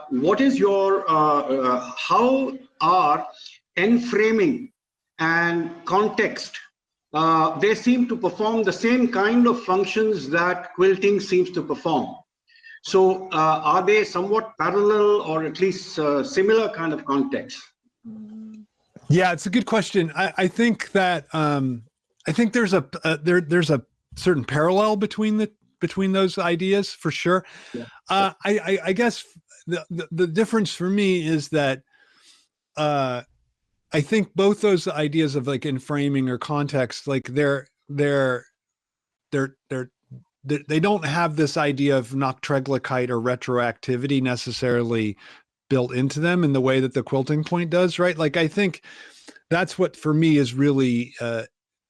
what is your, how are enframing and context, they seem to perform the same kind of functions that quilting seems to perform. So are they somewhat parallel or at least similar kind of contexts? Yeah, it's a good question. I think that I think there's a certain parallel between those ideas for sure. Yeah. I guess the difference for me is that I think both those ideas of like enframing or context, like they don't have this idea of Nachträglichkeit or retroactivity necessarily built into them in the way that the quilting point does, right? Like, I think that's what for me is really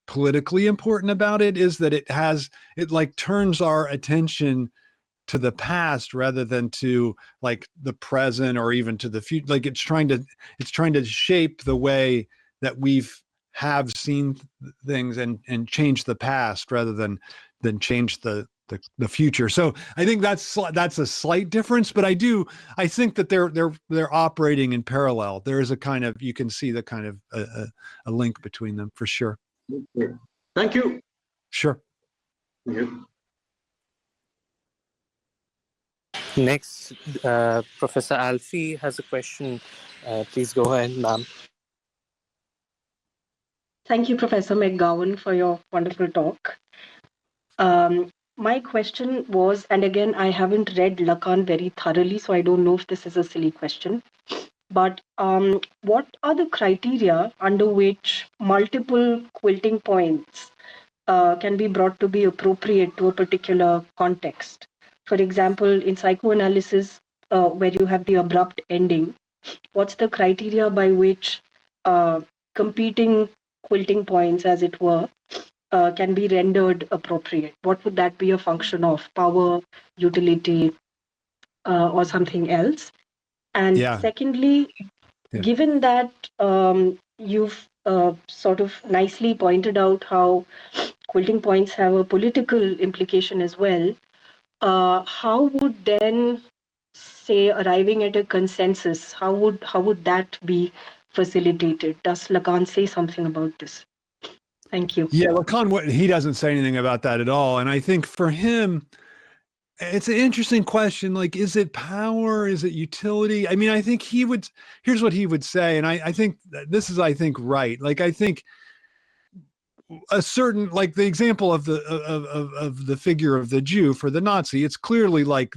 politically important about it, is that it like turns our attention to the past rather than to like the present or even to the future. Like it's trying to shape the way that have seen things and change the past rather than change the future. So I think that's a slight difference, but I think that they're operating in parallel. There is a kind of, you can see the kind of a link between them for sure. Thank you. Sure. Thank you. Next, Professor Alfie has a question. Please go ahead, ma'am. Thank you, Professor McGowan, for your wonderful talk. My question was, and again, I haven't read Lacan very thoroughly, so I don't know if this is a silly question, but what are the criteria under which multiple quilting points can be brought to be appropriate to a particular context? For example, in psychoanalysis, where you have the abrupt ending, what's the criteria by which competing quilting points, as it were, can be rendered appropriate? What would that be a function of? Power, utility, or something else? And Yeah. secondly, Yeah. given that you've sort of nicely pointed out how quilting points have a political implication as well, how would then, say, arriving at a consensus, how would that be facilitated? Does Lacan say something about this? Thank you. Yeah, Lacan, he doesn't say anything about that at all. And I think for him, it's an interesting question. Like, is it power? Is it utility? I mean, I think here's what he would say. And I think this is, right. Like, I think a certain, like the example of the figure of the Jew for the Nazi, it's clearly like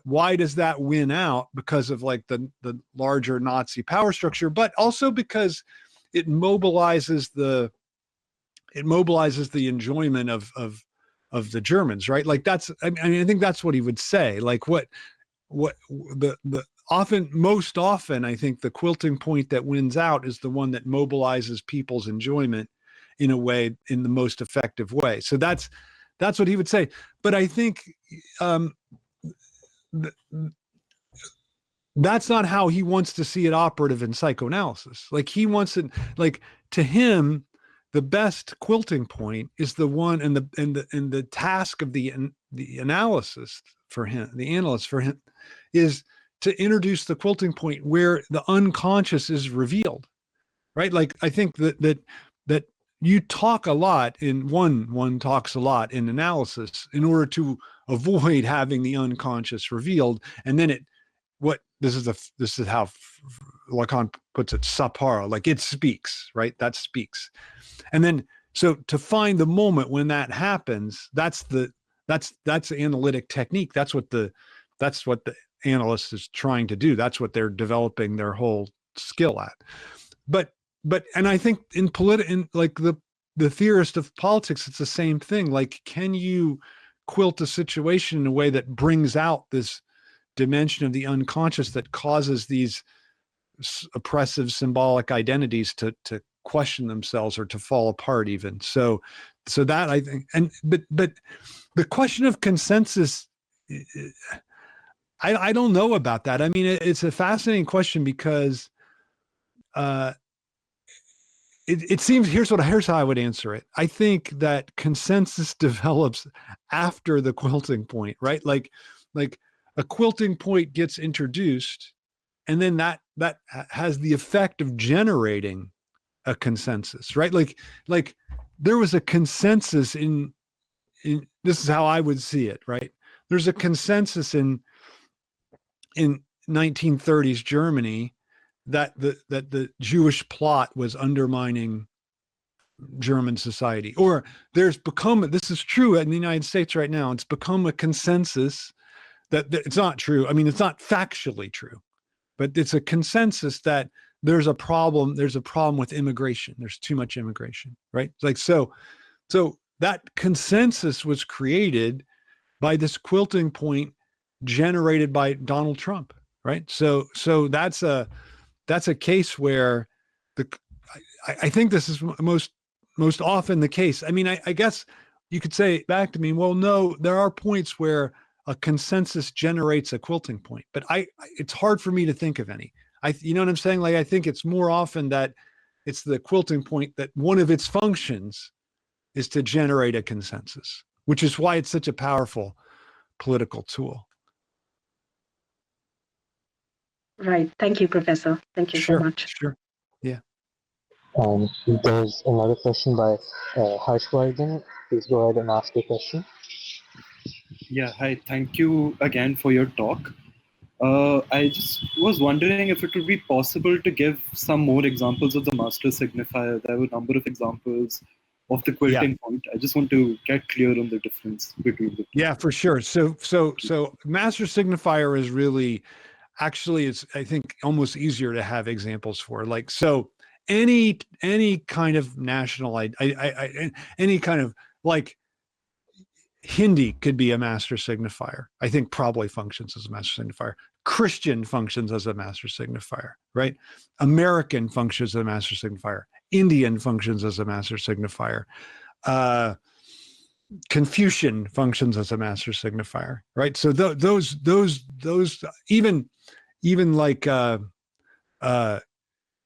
why does that win out? Because of like the larger Nazi power structure, but also because it mobilizes the enjoyment of the Germans, right? Like I think that's what he would say. Like what the most often, I think the quilting point that wins out is the one that mobilizes people's enjoyment in the most effective way. So that's what he would say. But I think that's not how he wants to see it operative in psychoanalysis. Like he wants it, like to him, the best quilting point is the one, and the task of the analysis for him, the analyst for him, is to introduce the quilting point where the unconscious is revealed, right? Like I think that you talk a lot one talks a lot in analysis in order to avoid having the unconscious revealed, and then this is how Lacan puts it, sapara, like it speaks, right? That speaks. And then, so to find the moment when that happens, that's the analytic technique. That's what the analyst is trying to do. That's what they're developing their whole skill at. But and I think in like the theorist of politics, it's the same thing. Like, can you quilt a situation in a way that brings out this dimension of the unconscious that causes these oppressive symbolic identities to question themselves or to fall apart even. So that, I think, but the question of consensus, I don't know about that. I mean, it's a fascinating question because it seems, here's how I would answer it. I think that consensus develops after the quilting point, right? Like a quilting point gets introduced, and then that has the effect of generating a consensus, right? Like there was a consensus in this is how I would see it, right? There's a consensus in 1930s Germany that the Jewish plot was undermining German society. Or this is true in the United States right now. It's become a consensus that it's not true. I mean, it's not factually true, but it's a consensus that there's a problem with immigration. There's too much immigration, right? Like, so that consensus was created by this quilting point generated by Donald Trump, right? So that's a case where I think this is most often the case. I mean, I guess you could say back to me, well, no, there are points where a consensus generates a quilting point, but it's hard for me to think of any. You know what I'm saying? Like, I think it's more often that it's the quilting point that one of its functions is to generate a consensus, which is why it's such a powerful political tool. Right. Thank you, Professor. Thank you so much. Sure. Yeah. There's another question by Harshvardhan. Please go ahead and ask your question. Yeah, hi. Thank you again for your talk. I just was wondering if it would be possible to give some more examples of the master signifier. There were a number of examples of the quilting point. I just want to get clear on the difference between the two. Yeah, for sure. So master signifier is really, actually, it's, I think, almost easier to have examples for. Like, so any kind of national, any kind of, like, Hindi could be a master signifier. I think probably functions as a master signifier. Christian functions as a master signifier, right? American functions as a master signifier. Indian functions as a master signifier. Confucian functions as a master signifier, right? So those even like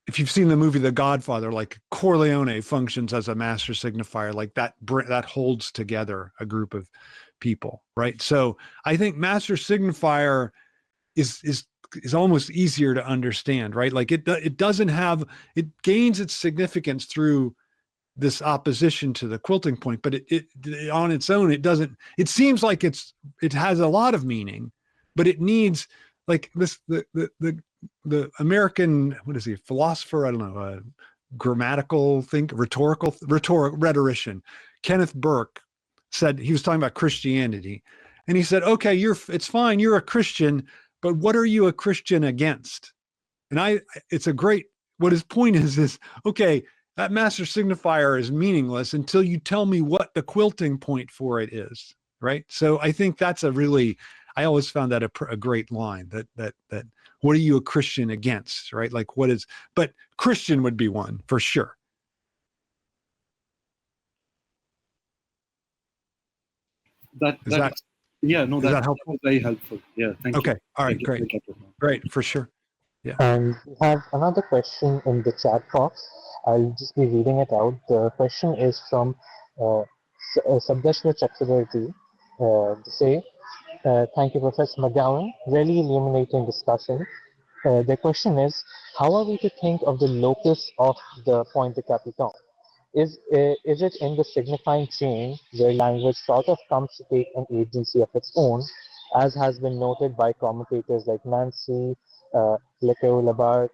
if you've seen the movie The Godfather, like Corleone functions as a master signifier, like that holds together a group of people, right? So I think master signifier is almost easier to understand, right? Like it doesn't have, it gains its significance through this opposition to the quilting point, but it on its own, it doesn't, it seems like it has a lot of meaning, but it needs like this, the American, what is he, philosopher? I don't know, rhetorician, Kenneth Burke said, he was talking about Christianity. And he said, okay, it's fine, you're a Christian, but what are you a Christian against? And it's a great, what his point is, okay, that master signifier is meaningless until you tell me what the quilting point for it is, right? So I think that's I always found that a great line, that what are you a Christian against, right? Like but Christian would be one for sure. That that helpful? very helpful. Yeah, thank you. Okay, all right, Thank you. great, for sure. Yeah. And we have another question in the chat box. I'll just be reading it out. The question is from Sabdashwa Chakravarti. They say, thank you, Professor McGowan. Really illuminating discussion. The question is, how are we to think of the locus of the point de capital? Is it in the signifying chain where language sort of comes to take an agency of its own, as has been noted by commentators like Nancy, Leto, Labart,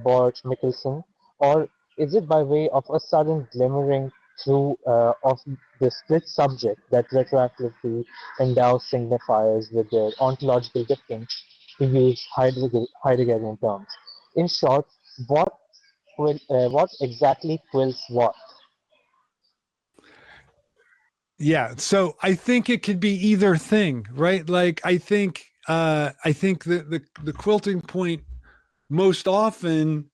Borch, Mickelson, or is it by way of a sudden glimmering through of the split subject that retroactively endows signifiers with their ontological difference, to use Heideggerian terms? In short, what exactly quills what? Yeah, so I think it could be either thing, right? Like I think the quilting point most often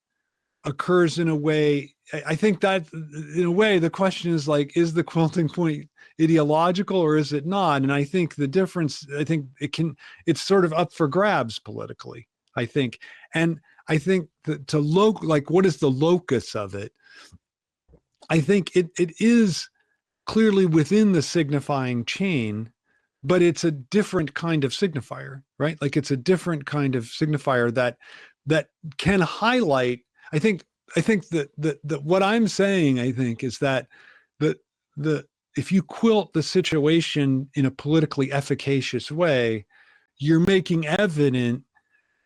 occurs in a way. I think that in a way the question is like, is the quilting point ideological or is it not? And I think the difference, I think it's sort of up for grabs politically, I think. And I think that like what is the locus of it? I think it is clearly within the signifying chain, but it's a different kind of signifier, right? Like it's a different kind of signifier that can highlight. I think that what I'm saying, I think, is that the if you quilt the situation in a politically efficacious way, you're making evident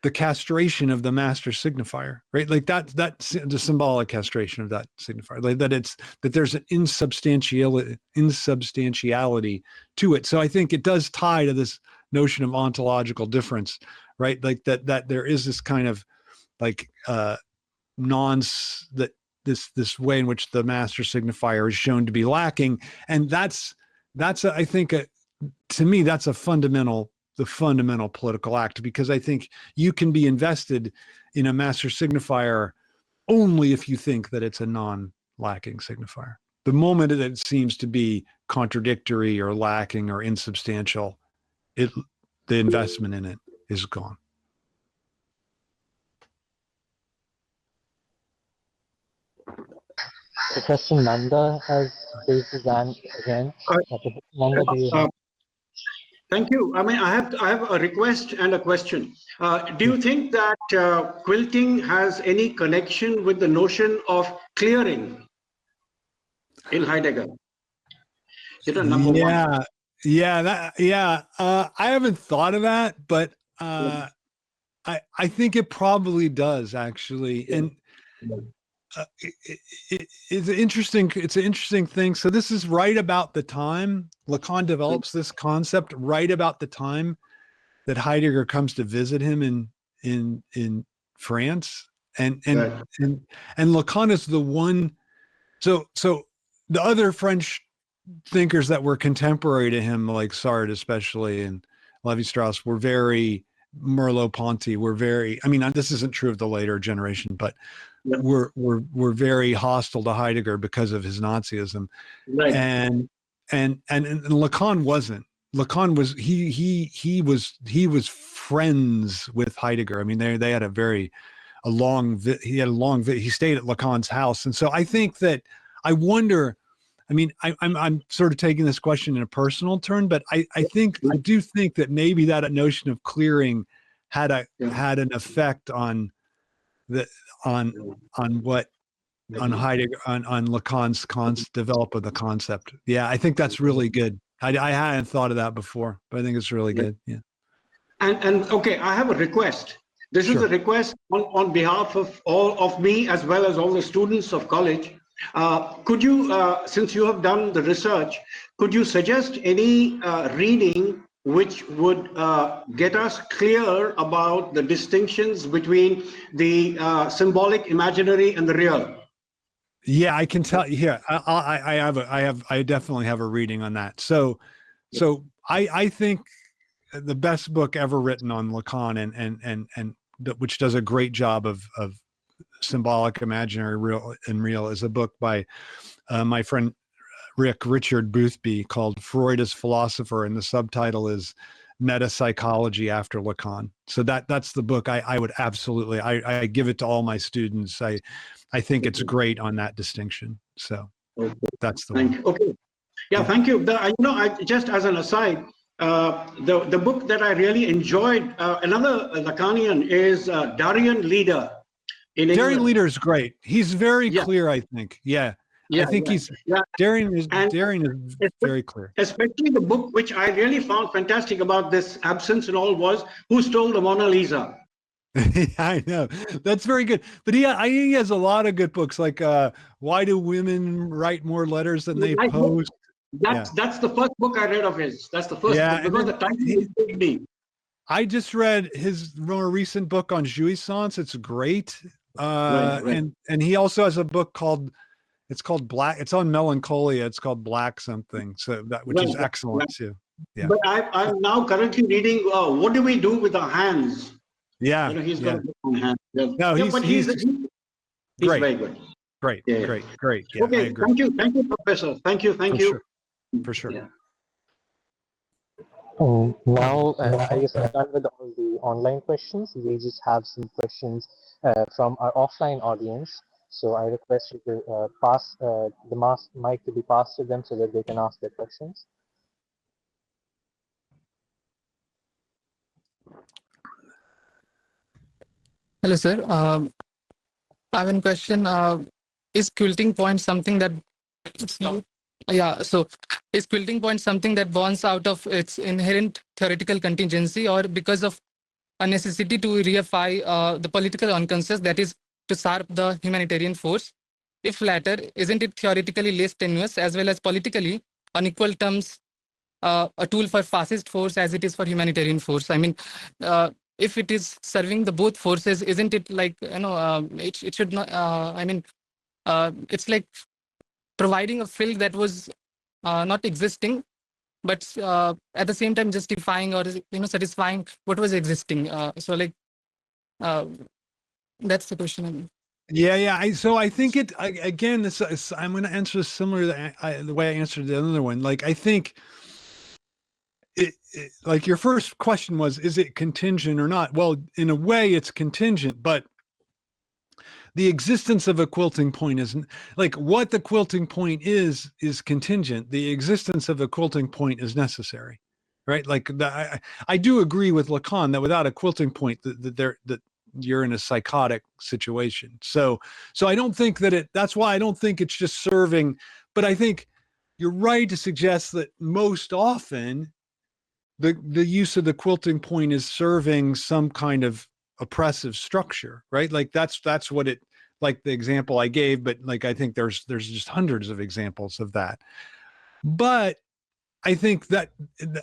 the castration of the master signifier, right? Like that's the symbolic castration of that signifier, like that there's an insubstantiality to it. So I think it does tie to this notion of ontological difference, right? Like that there is this kind of like this way in which the master signifier is shown to be lacking, and that's I think to me that's the fundamental political act, because I think you can be invested in a master signifier only if you think that it's a non-lacking signifier. The moment that it seems to be contradictory or lacking or insubstantial, the investment in it is gone. Professor Nanda has raised his hand again. Nanda, do you have? Thank you. I mean, I have a request and a question. Do you think that quilting has any connection with the notion of clearing in Heidegger? Number one. I haven't thought of that, but I think it probably does actually, and it's an interesting thing. So this is right about the time Lacan develops this concept, right about the time that Heidegger comes to visit him in France, and Lacan is the one. So the other French thinkers that were contemporary to him, like Sartre especially and Levi-Strauss, were very Merleau-Ponty were very, I mean, this isn't true of the later generation, but Yeah. were very hostile to Heidegger because of his Nazism. Right. And Lacan wasn't. Lacan was he was friends with Heidegger. I mean, they had he stayed at Lacan's house. And so I think that I wonder, I mean, I'm sort of taking this question in a personal turn, but I do think that maybe that notion of clearing had an effect on Heidegger, on Lacan's develop of the concept. Yeah, I think that's really good. I hadn't thought of that before, but I think it's really good. Yeah. And okay, I have a request. This is a request on behalf of all of me as well as all the students of college. Could you, since you have done the research, could you suggest any reading which would get us clear about the distinctions between the symbolic, imaginary, and the real? Yeah, I can tell you here. I definitely have a reading on that. So I think the best book ever written on Lacan and which does a great job of symbolic, imaginary, real is a book by my friend Richard Boothby called Freud as Philosopher, and the subtitle is Metapsychology After Lacan. So that's the book I would absolutely, I give it to all my students. I think it's great on that distinction. So that's the one. Okay. Yeah, thank you. I just as an aside, the book that I really enjoyed, another Lacanian is Darian Leader. Darian Leader is great. He's very clear, I think. Yeah. I think Darian is very clear. Especially the book which I really found fantastic about this absence and all was Who Stole the Mona Lisa? I know, that's very good. But he has a lot of good books, like Why Do Women Write More Letters Than They Post? That's the first book I read of his. That's the first book, because the title intrigued me. I just read his more recent book on jouissance. It's great. Right. And he also has a book called Black. It's on melancholia. It's called Black something. So which is excellent too. Yeah. But I'm now currently reading What Do We Do with Our Hands? Yeah. He's got a book on hands. No, he's very good. Great. Yeah, okay, thank you, Professor. Thank you. For sure. Yeah. Now, I guess we're done with all the online questions. We just have some questions from our offline audience. So I request you to pass the mic to be passed to them so that they can ask their questions. Hello, sir. I have a question. Is quilting point something that... Yeah, so is quilting point something that borns out of its inherent theoretical contingency, or because of a necessity to reify the political unconscious, that is, to sharp the humanitarian force? If latter, isn't it theoretically less tenuous as well as politically on equal terms a tool for fascist force as it is for humanitarian force? I mean, if it is serving the both forces, isn't it like, it should not, it's like providing a field that was not existing, but at the same time justifying or satisfying what was existing. So like that's the question. Yeah. So I think again, I'm going to answer this similar to the way I answered the other one. Like I think like your first question was, is it contingent or not? Well, in a way, it's contingent, but the existence of a quilting point isn't, like, what the quilting point is contingent. The existence of a quilting point is necessary, right? Like I do agree with Lacan that without a quilting point, that you're in a psychotic situation. So I don't think that's why I don't think it's just serving, but I think you're right to suggest that most often the use of the quilting point is serving some kind of oppressive structure, right? Like that's what it, like the example I gave, but like I think there's just hundreds of examples of that. But I think that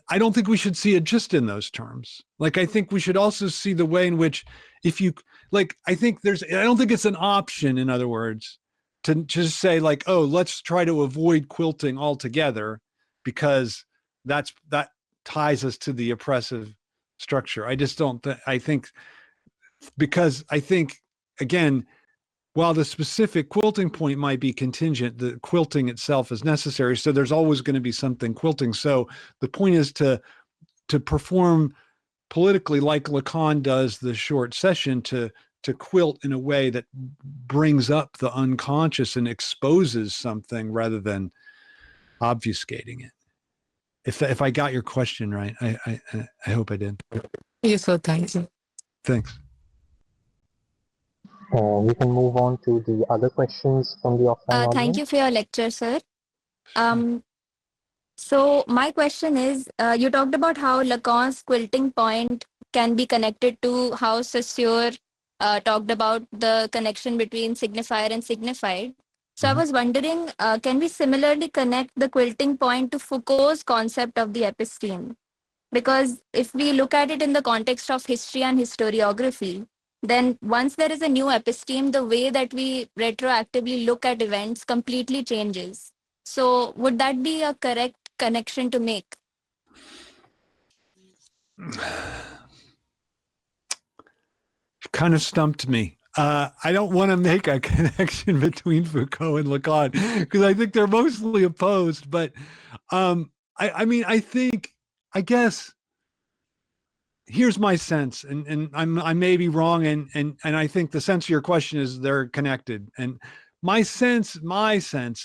I don't think we should see it just in those terms. Like I think we should also see the way in which, if you like, I don't think it's an option, in other words, to just say like, oh, let's try to avoid quilting altogether because that ties us to the oppressive structure. I just don't, I think, because I think, again, while the specific quilting point might be contingent, the quilting itself is necessary. So there's always going to be something quilting. So the point is to perform politically like Lacan does the short session, to quilt in a way that brings up the unconscious and exposes something rather than obfuscating it. If I got your question right, I hope I did. Yes, sir. Thank you. Thanks. We can move on to the other questions from the offline audience. Thank you for your lecture, sir. So my question is, you talked about how Lacan's quilting point can be connected to how Saussure talked about the connection between signifier and signified. So I was wondering, can we similarly connect the quilting point to Foucault's concept of the episteme? Because if we look at it in the context of history and historiography, then once there is a new episteme, the way that we retroactively look at events completely changes. So would that be a correct connection to make? Kind of stumped me. I don't want to make a connection between Foucault and Lacan because I think they're mostly opposed. But I mean, I guess here's my sense, and I may be wrong, and I think the sense of your question is they're connected. And my sense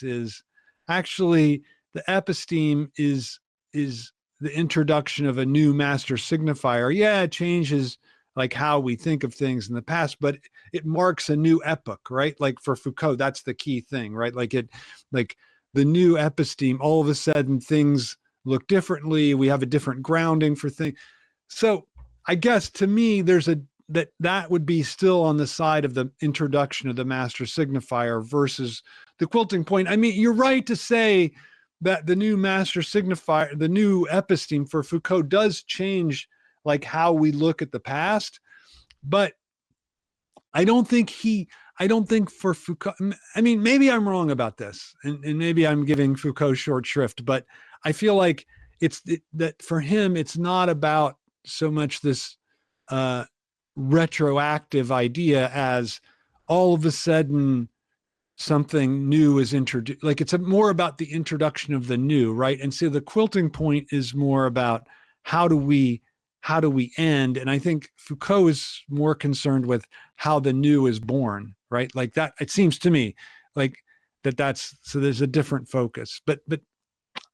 is actually the episteme is the introduction of a new master signifier. Yeah, it changes like how we think of things in the past, but it marks a new epoch, right? Like for Foucault, that's the key thing, right? Like the new episteme, all of a sudden things look differently. We have a different grounding for things. So I guess to me, that would be still on the side of the introduction of the master signifier versus the quilting point. I mean, you're right to say that the new master signifier, the new episteme for Foucault does change like how we look at the past, but I don't think for Foucault, I mean, maybe I'm wrong about this and maybe I'm giving Foucault short shrift, but I feel like that for him, it's not about so much this retroactive idea as all of a sudden something new is introduced. Like it's more about the introduction of the new, right? And so the quilting point is more about how do we end? And I think Foucault is more concerned with how the new is born, right? Like that, it seems to me like that's, so there's a different focus, but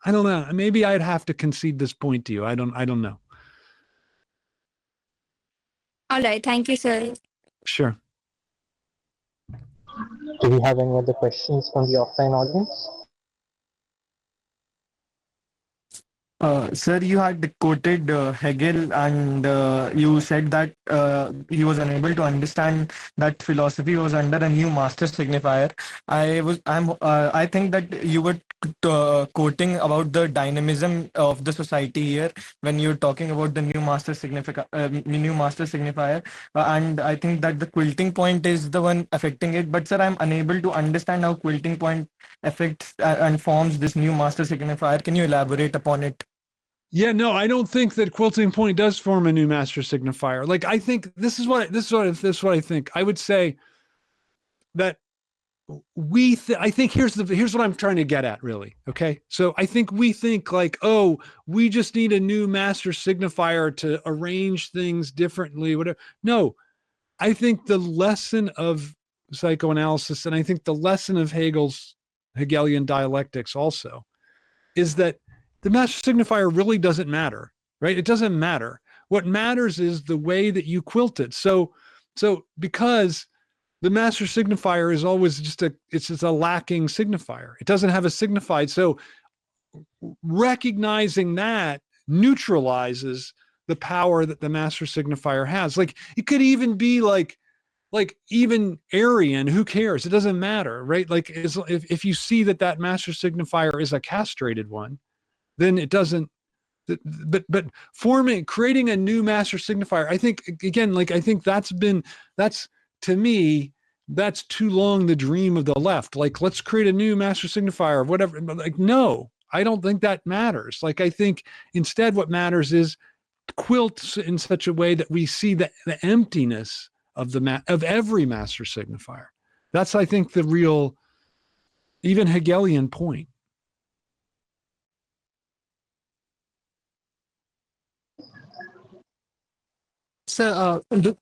I don't know. Maybe I'd have to concede this point to you. I don't know. All right. Thank you, sir. Sure. Do we have any other questions from the offline audience? Sir, you had quoted Hegel, and you said that he was unable to understand that philosophy was under a new master signifier. I think that you were quoting about the dynamism of the society here when you're talking about the new master signifier, and I think that the quilting point is the one affecting it. But sir, I'm unable to understand how quilting point affects and forms this new master signifier. Can you elaborate upon it? Yeah, no, I don't think that quilting point does form a new master signifier. Like I think this is what I think. I would say that I think here's what I'm trying to get at really. Okay. So I think we think like, oh, we just need a new master signifier to arrange things differently, whatever. No, I think the lesson of psychoanalysis, and I think the lesson of Hegelian dialectics also, is that the master signifier really doesn't matter, right? It doesn't matter. What matters is the way that you quilt it. So because the master signifier is always just a lacking signifier. It doesn't have a signified. So recognizing that neutralizes the power that the master signifier has. Like it could even be like even Aryan, who cares? It doesn't matter, right? Like if you see that master signifier is a castrated one, then it doesn't, but creating a new master signifier, I think, again, like, I think that's to me, that's too long the dream of the left. Like, let's create a new master signifier or whatever. Like, no, I don't think that matters. Like, I think instead what matters is quilt in such a way that we see the emptiness of of every master signifier. That's, I think, the real, even Hegelian point. So, do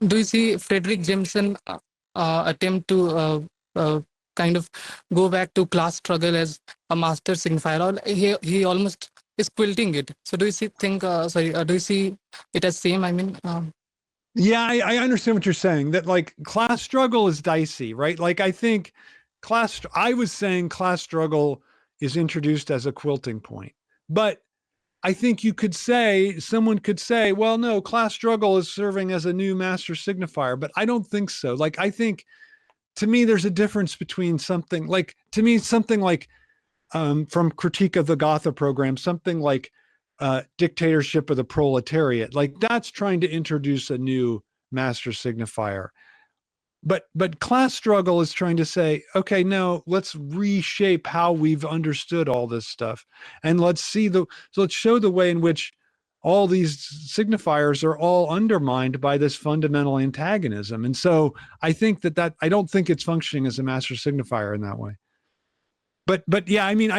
you see Frederick Jameson attempt to kind of go back to class struggle as a master signifier, or he almost is quilting it? So do you think do you see it as same? I mean, Yeah, I understand what you're saying, that like class struggle is dicey, right? Like I think I was saying class struggle is introduced as a quilting point, but I think someone could say, well, no, class struggle is serving as a new master signifier, but I don't think so. Like, I think, to me, there's a difference between something like from Critique of the Gotha program, something like Dictatorship of the Proletariat. Like, that's trying to introduce a new master signifier. But class struggle is trying to say, okay, no, let's reshape how we've understood all this stuff, and let's show the way in which all these signifiers are all undermined by this fundamental antagonism. And so I think that I don't think it's functioning as a master signifier in that way. But yeah, I mean,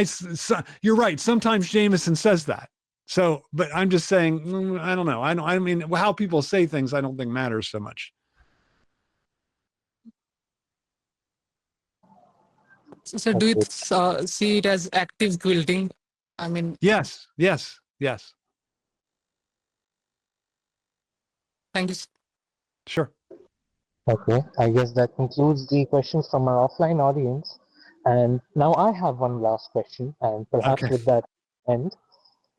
you're right. Sometimes Jameson says that. So, but I'm just saying, I don't know. I mean, how people say things, I don't think matters so much. so do you see it as active quilting? I mean, Yes. thank you. Sure. Okay, I guess that concludes the questions from our offline audience. And now I have one last question, and perhaps Okay. with that end,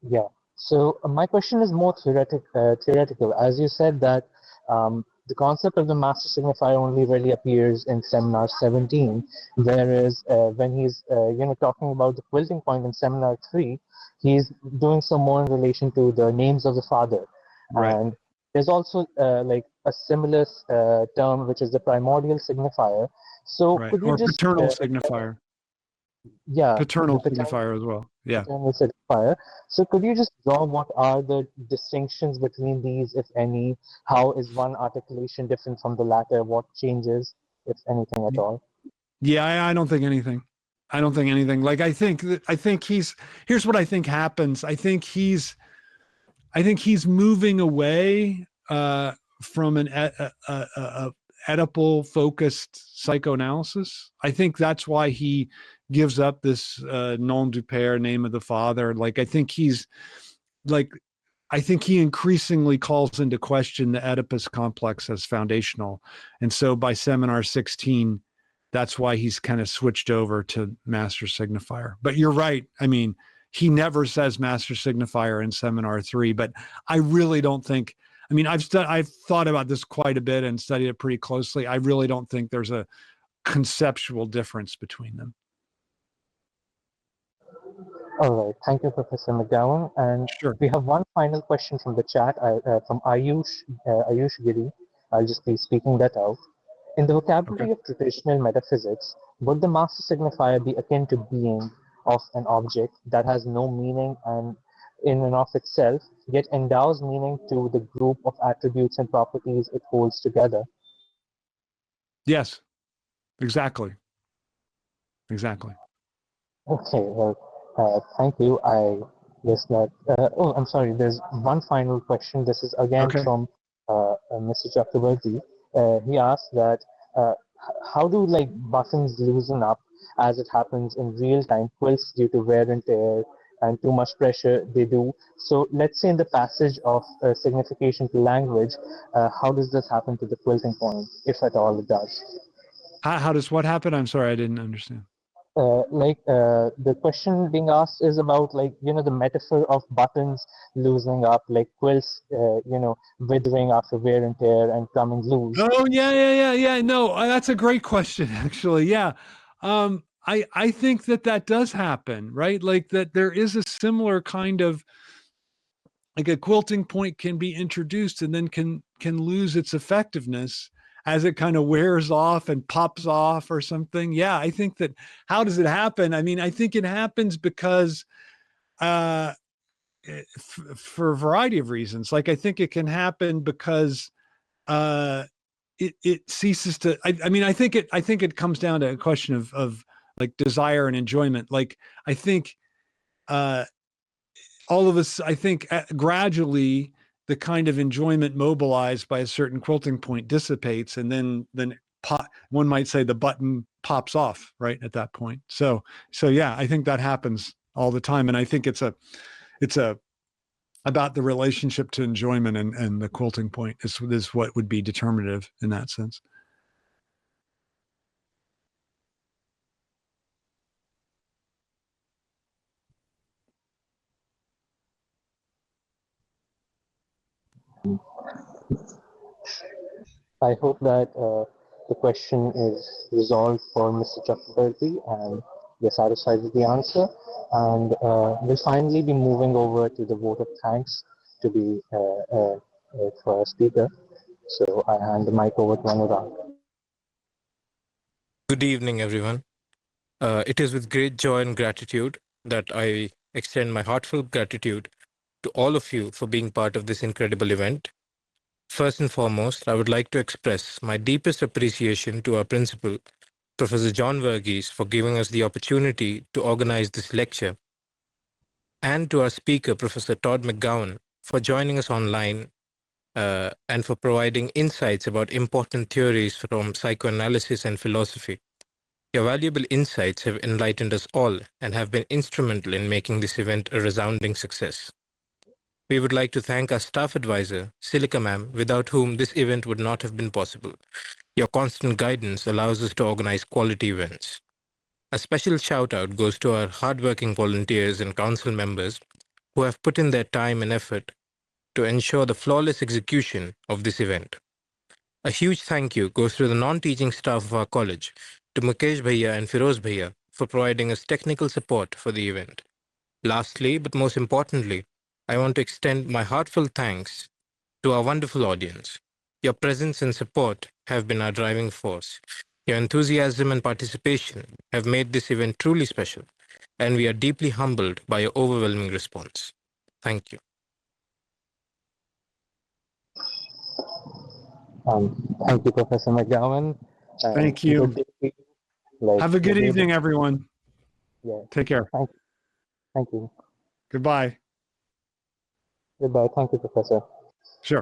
yeah. So my question is more theoretical. As you said that the concept of the master signifier only really appears in seminar 17, whereas when he's talking about the quilting point in seminar 3, he's doing some more in relation to the names of the father. Right. And there's also like a similar term, which is the primordial signifier. So Right. could you Or just paternal signifier. yeah, Paternal the signifier as well. Yeah. paternal signifier. So could you just draw what are the distinctions between these, if any? How is one articulation different from the latter? What changes, if anything at all? Yeah, I don't think anything. I don't think anything. Like I think here's what I think happens. I think he's moving away from an Oedipal focused psychoanalysis. I think that's why he gives up this nom du père, name of the father. Like I think he increasingly calls into question the Oedipus complex as foundational. And so by seminar 16, that's why he's kind of switched over to master signifier. But you're right. I mean, he never says master signifier in seminar 3, but I really don't think, I mean, I've thought about this quite a bit and studied it pretty closely. I really don't think there's a conceptual difference between them. All right. Thank you, Professor McGowan. And Sure. we have one final question from the chat from Ayush Giri. I'll just be speaking that out. In the vocabulary of traditional metaphysics, would the master signifier be akin to being of an object that has no meaning and in and of itself, yet endows meaning to the group of attributes and properties it holds together? Yes, exactly. Exactly. Okay, well, thank you. I guess that. I'm sorry. There's one final question. This is again Okay. from Mr. Chakraborty. He asked that how do like buttons loosen up as it happens in real time? Quilts due to wear and tear and too much pressure, they do. So let's say in the passage of signification to language, how does this happen to the quilting point, if at all it does? How does what happen? I'm sorry, I didn't understand. The question being asked is about like the metaphor of buttons loosening up, like quilts withering after wear and tear and coming loose. Oh yeah. No, that's a great question actually. Yeah. I think that does happen, right? Like that there is a similar kind of, like, a quilting point can be introduced and then can lose its effectiveness as it kind of wears off and pops off or something. Yeah, I think that, how does it happen? I mean, I think it happens because for a variety of reasons. Like, I think it can happen because it ceases to. I mean, I think it comes down to a question of like desire and enjoyment. Like, I think all of us, I think gradually the kind of enjoyment mobilized by a certain quilting point dissipates, and then one might say the button pops off right at that point. So yeah, I think that happens all the time, and I think it's about the relationship to enjoyment, and the quilting point is what would be determinative in that sense. I hope that the question is resolved for Mr. Chakrabarty and you're satisfied with the answer. And we'll finally be moving over to the vote of thanks to be for our speaker. So I hand the mic over to Anurag. Good evening, everyone. It is with great joy and gratitude that I extend my heartfelt gratitude to all of you for being part of this incredible event. First and foremost, I would like to express my deepest appreciation to our principal, Professor John Verghese, for giving us the opportunity to organize this lecture, and to our speaker, Professor Todd McGowan, for joining us online and for providing insights about important theories from psychoanalysis and philosophy. Your valuable insights have enlightened us all and have been instrumental in making this event a resounding success. We would like to thank our staff advisor, Silica Ma'am, without whom this event would not have been possible. Your constant guidance allows us to organize quality events. A special shout out goes to our hardworking volunteers and council members who have put in their time and effort to ensure the flawless execution of this event. A huge thank you goes to the non-teaching staff of our college, to Mukesh Bhaiya and Firoz Bhaiya for providing us technical support for the event. Lastly, but most importantly, I want to extend my heartfelt thanks to our wonderful audience. Your presence and support have been our driving force. Your enthusiasm and participation have made this event truly special, and we are deeply humbled by your overwhelming response. Thank you. Thank you, Professor McGowan. Thank you. Good day to you. Like, Have a good the way evening, that- everyone. Yeah. Take care. Thank you. Goodbye. Goodbye. Thank you, Professor. Sure.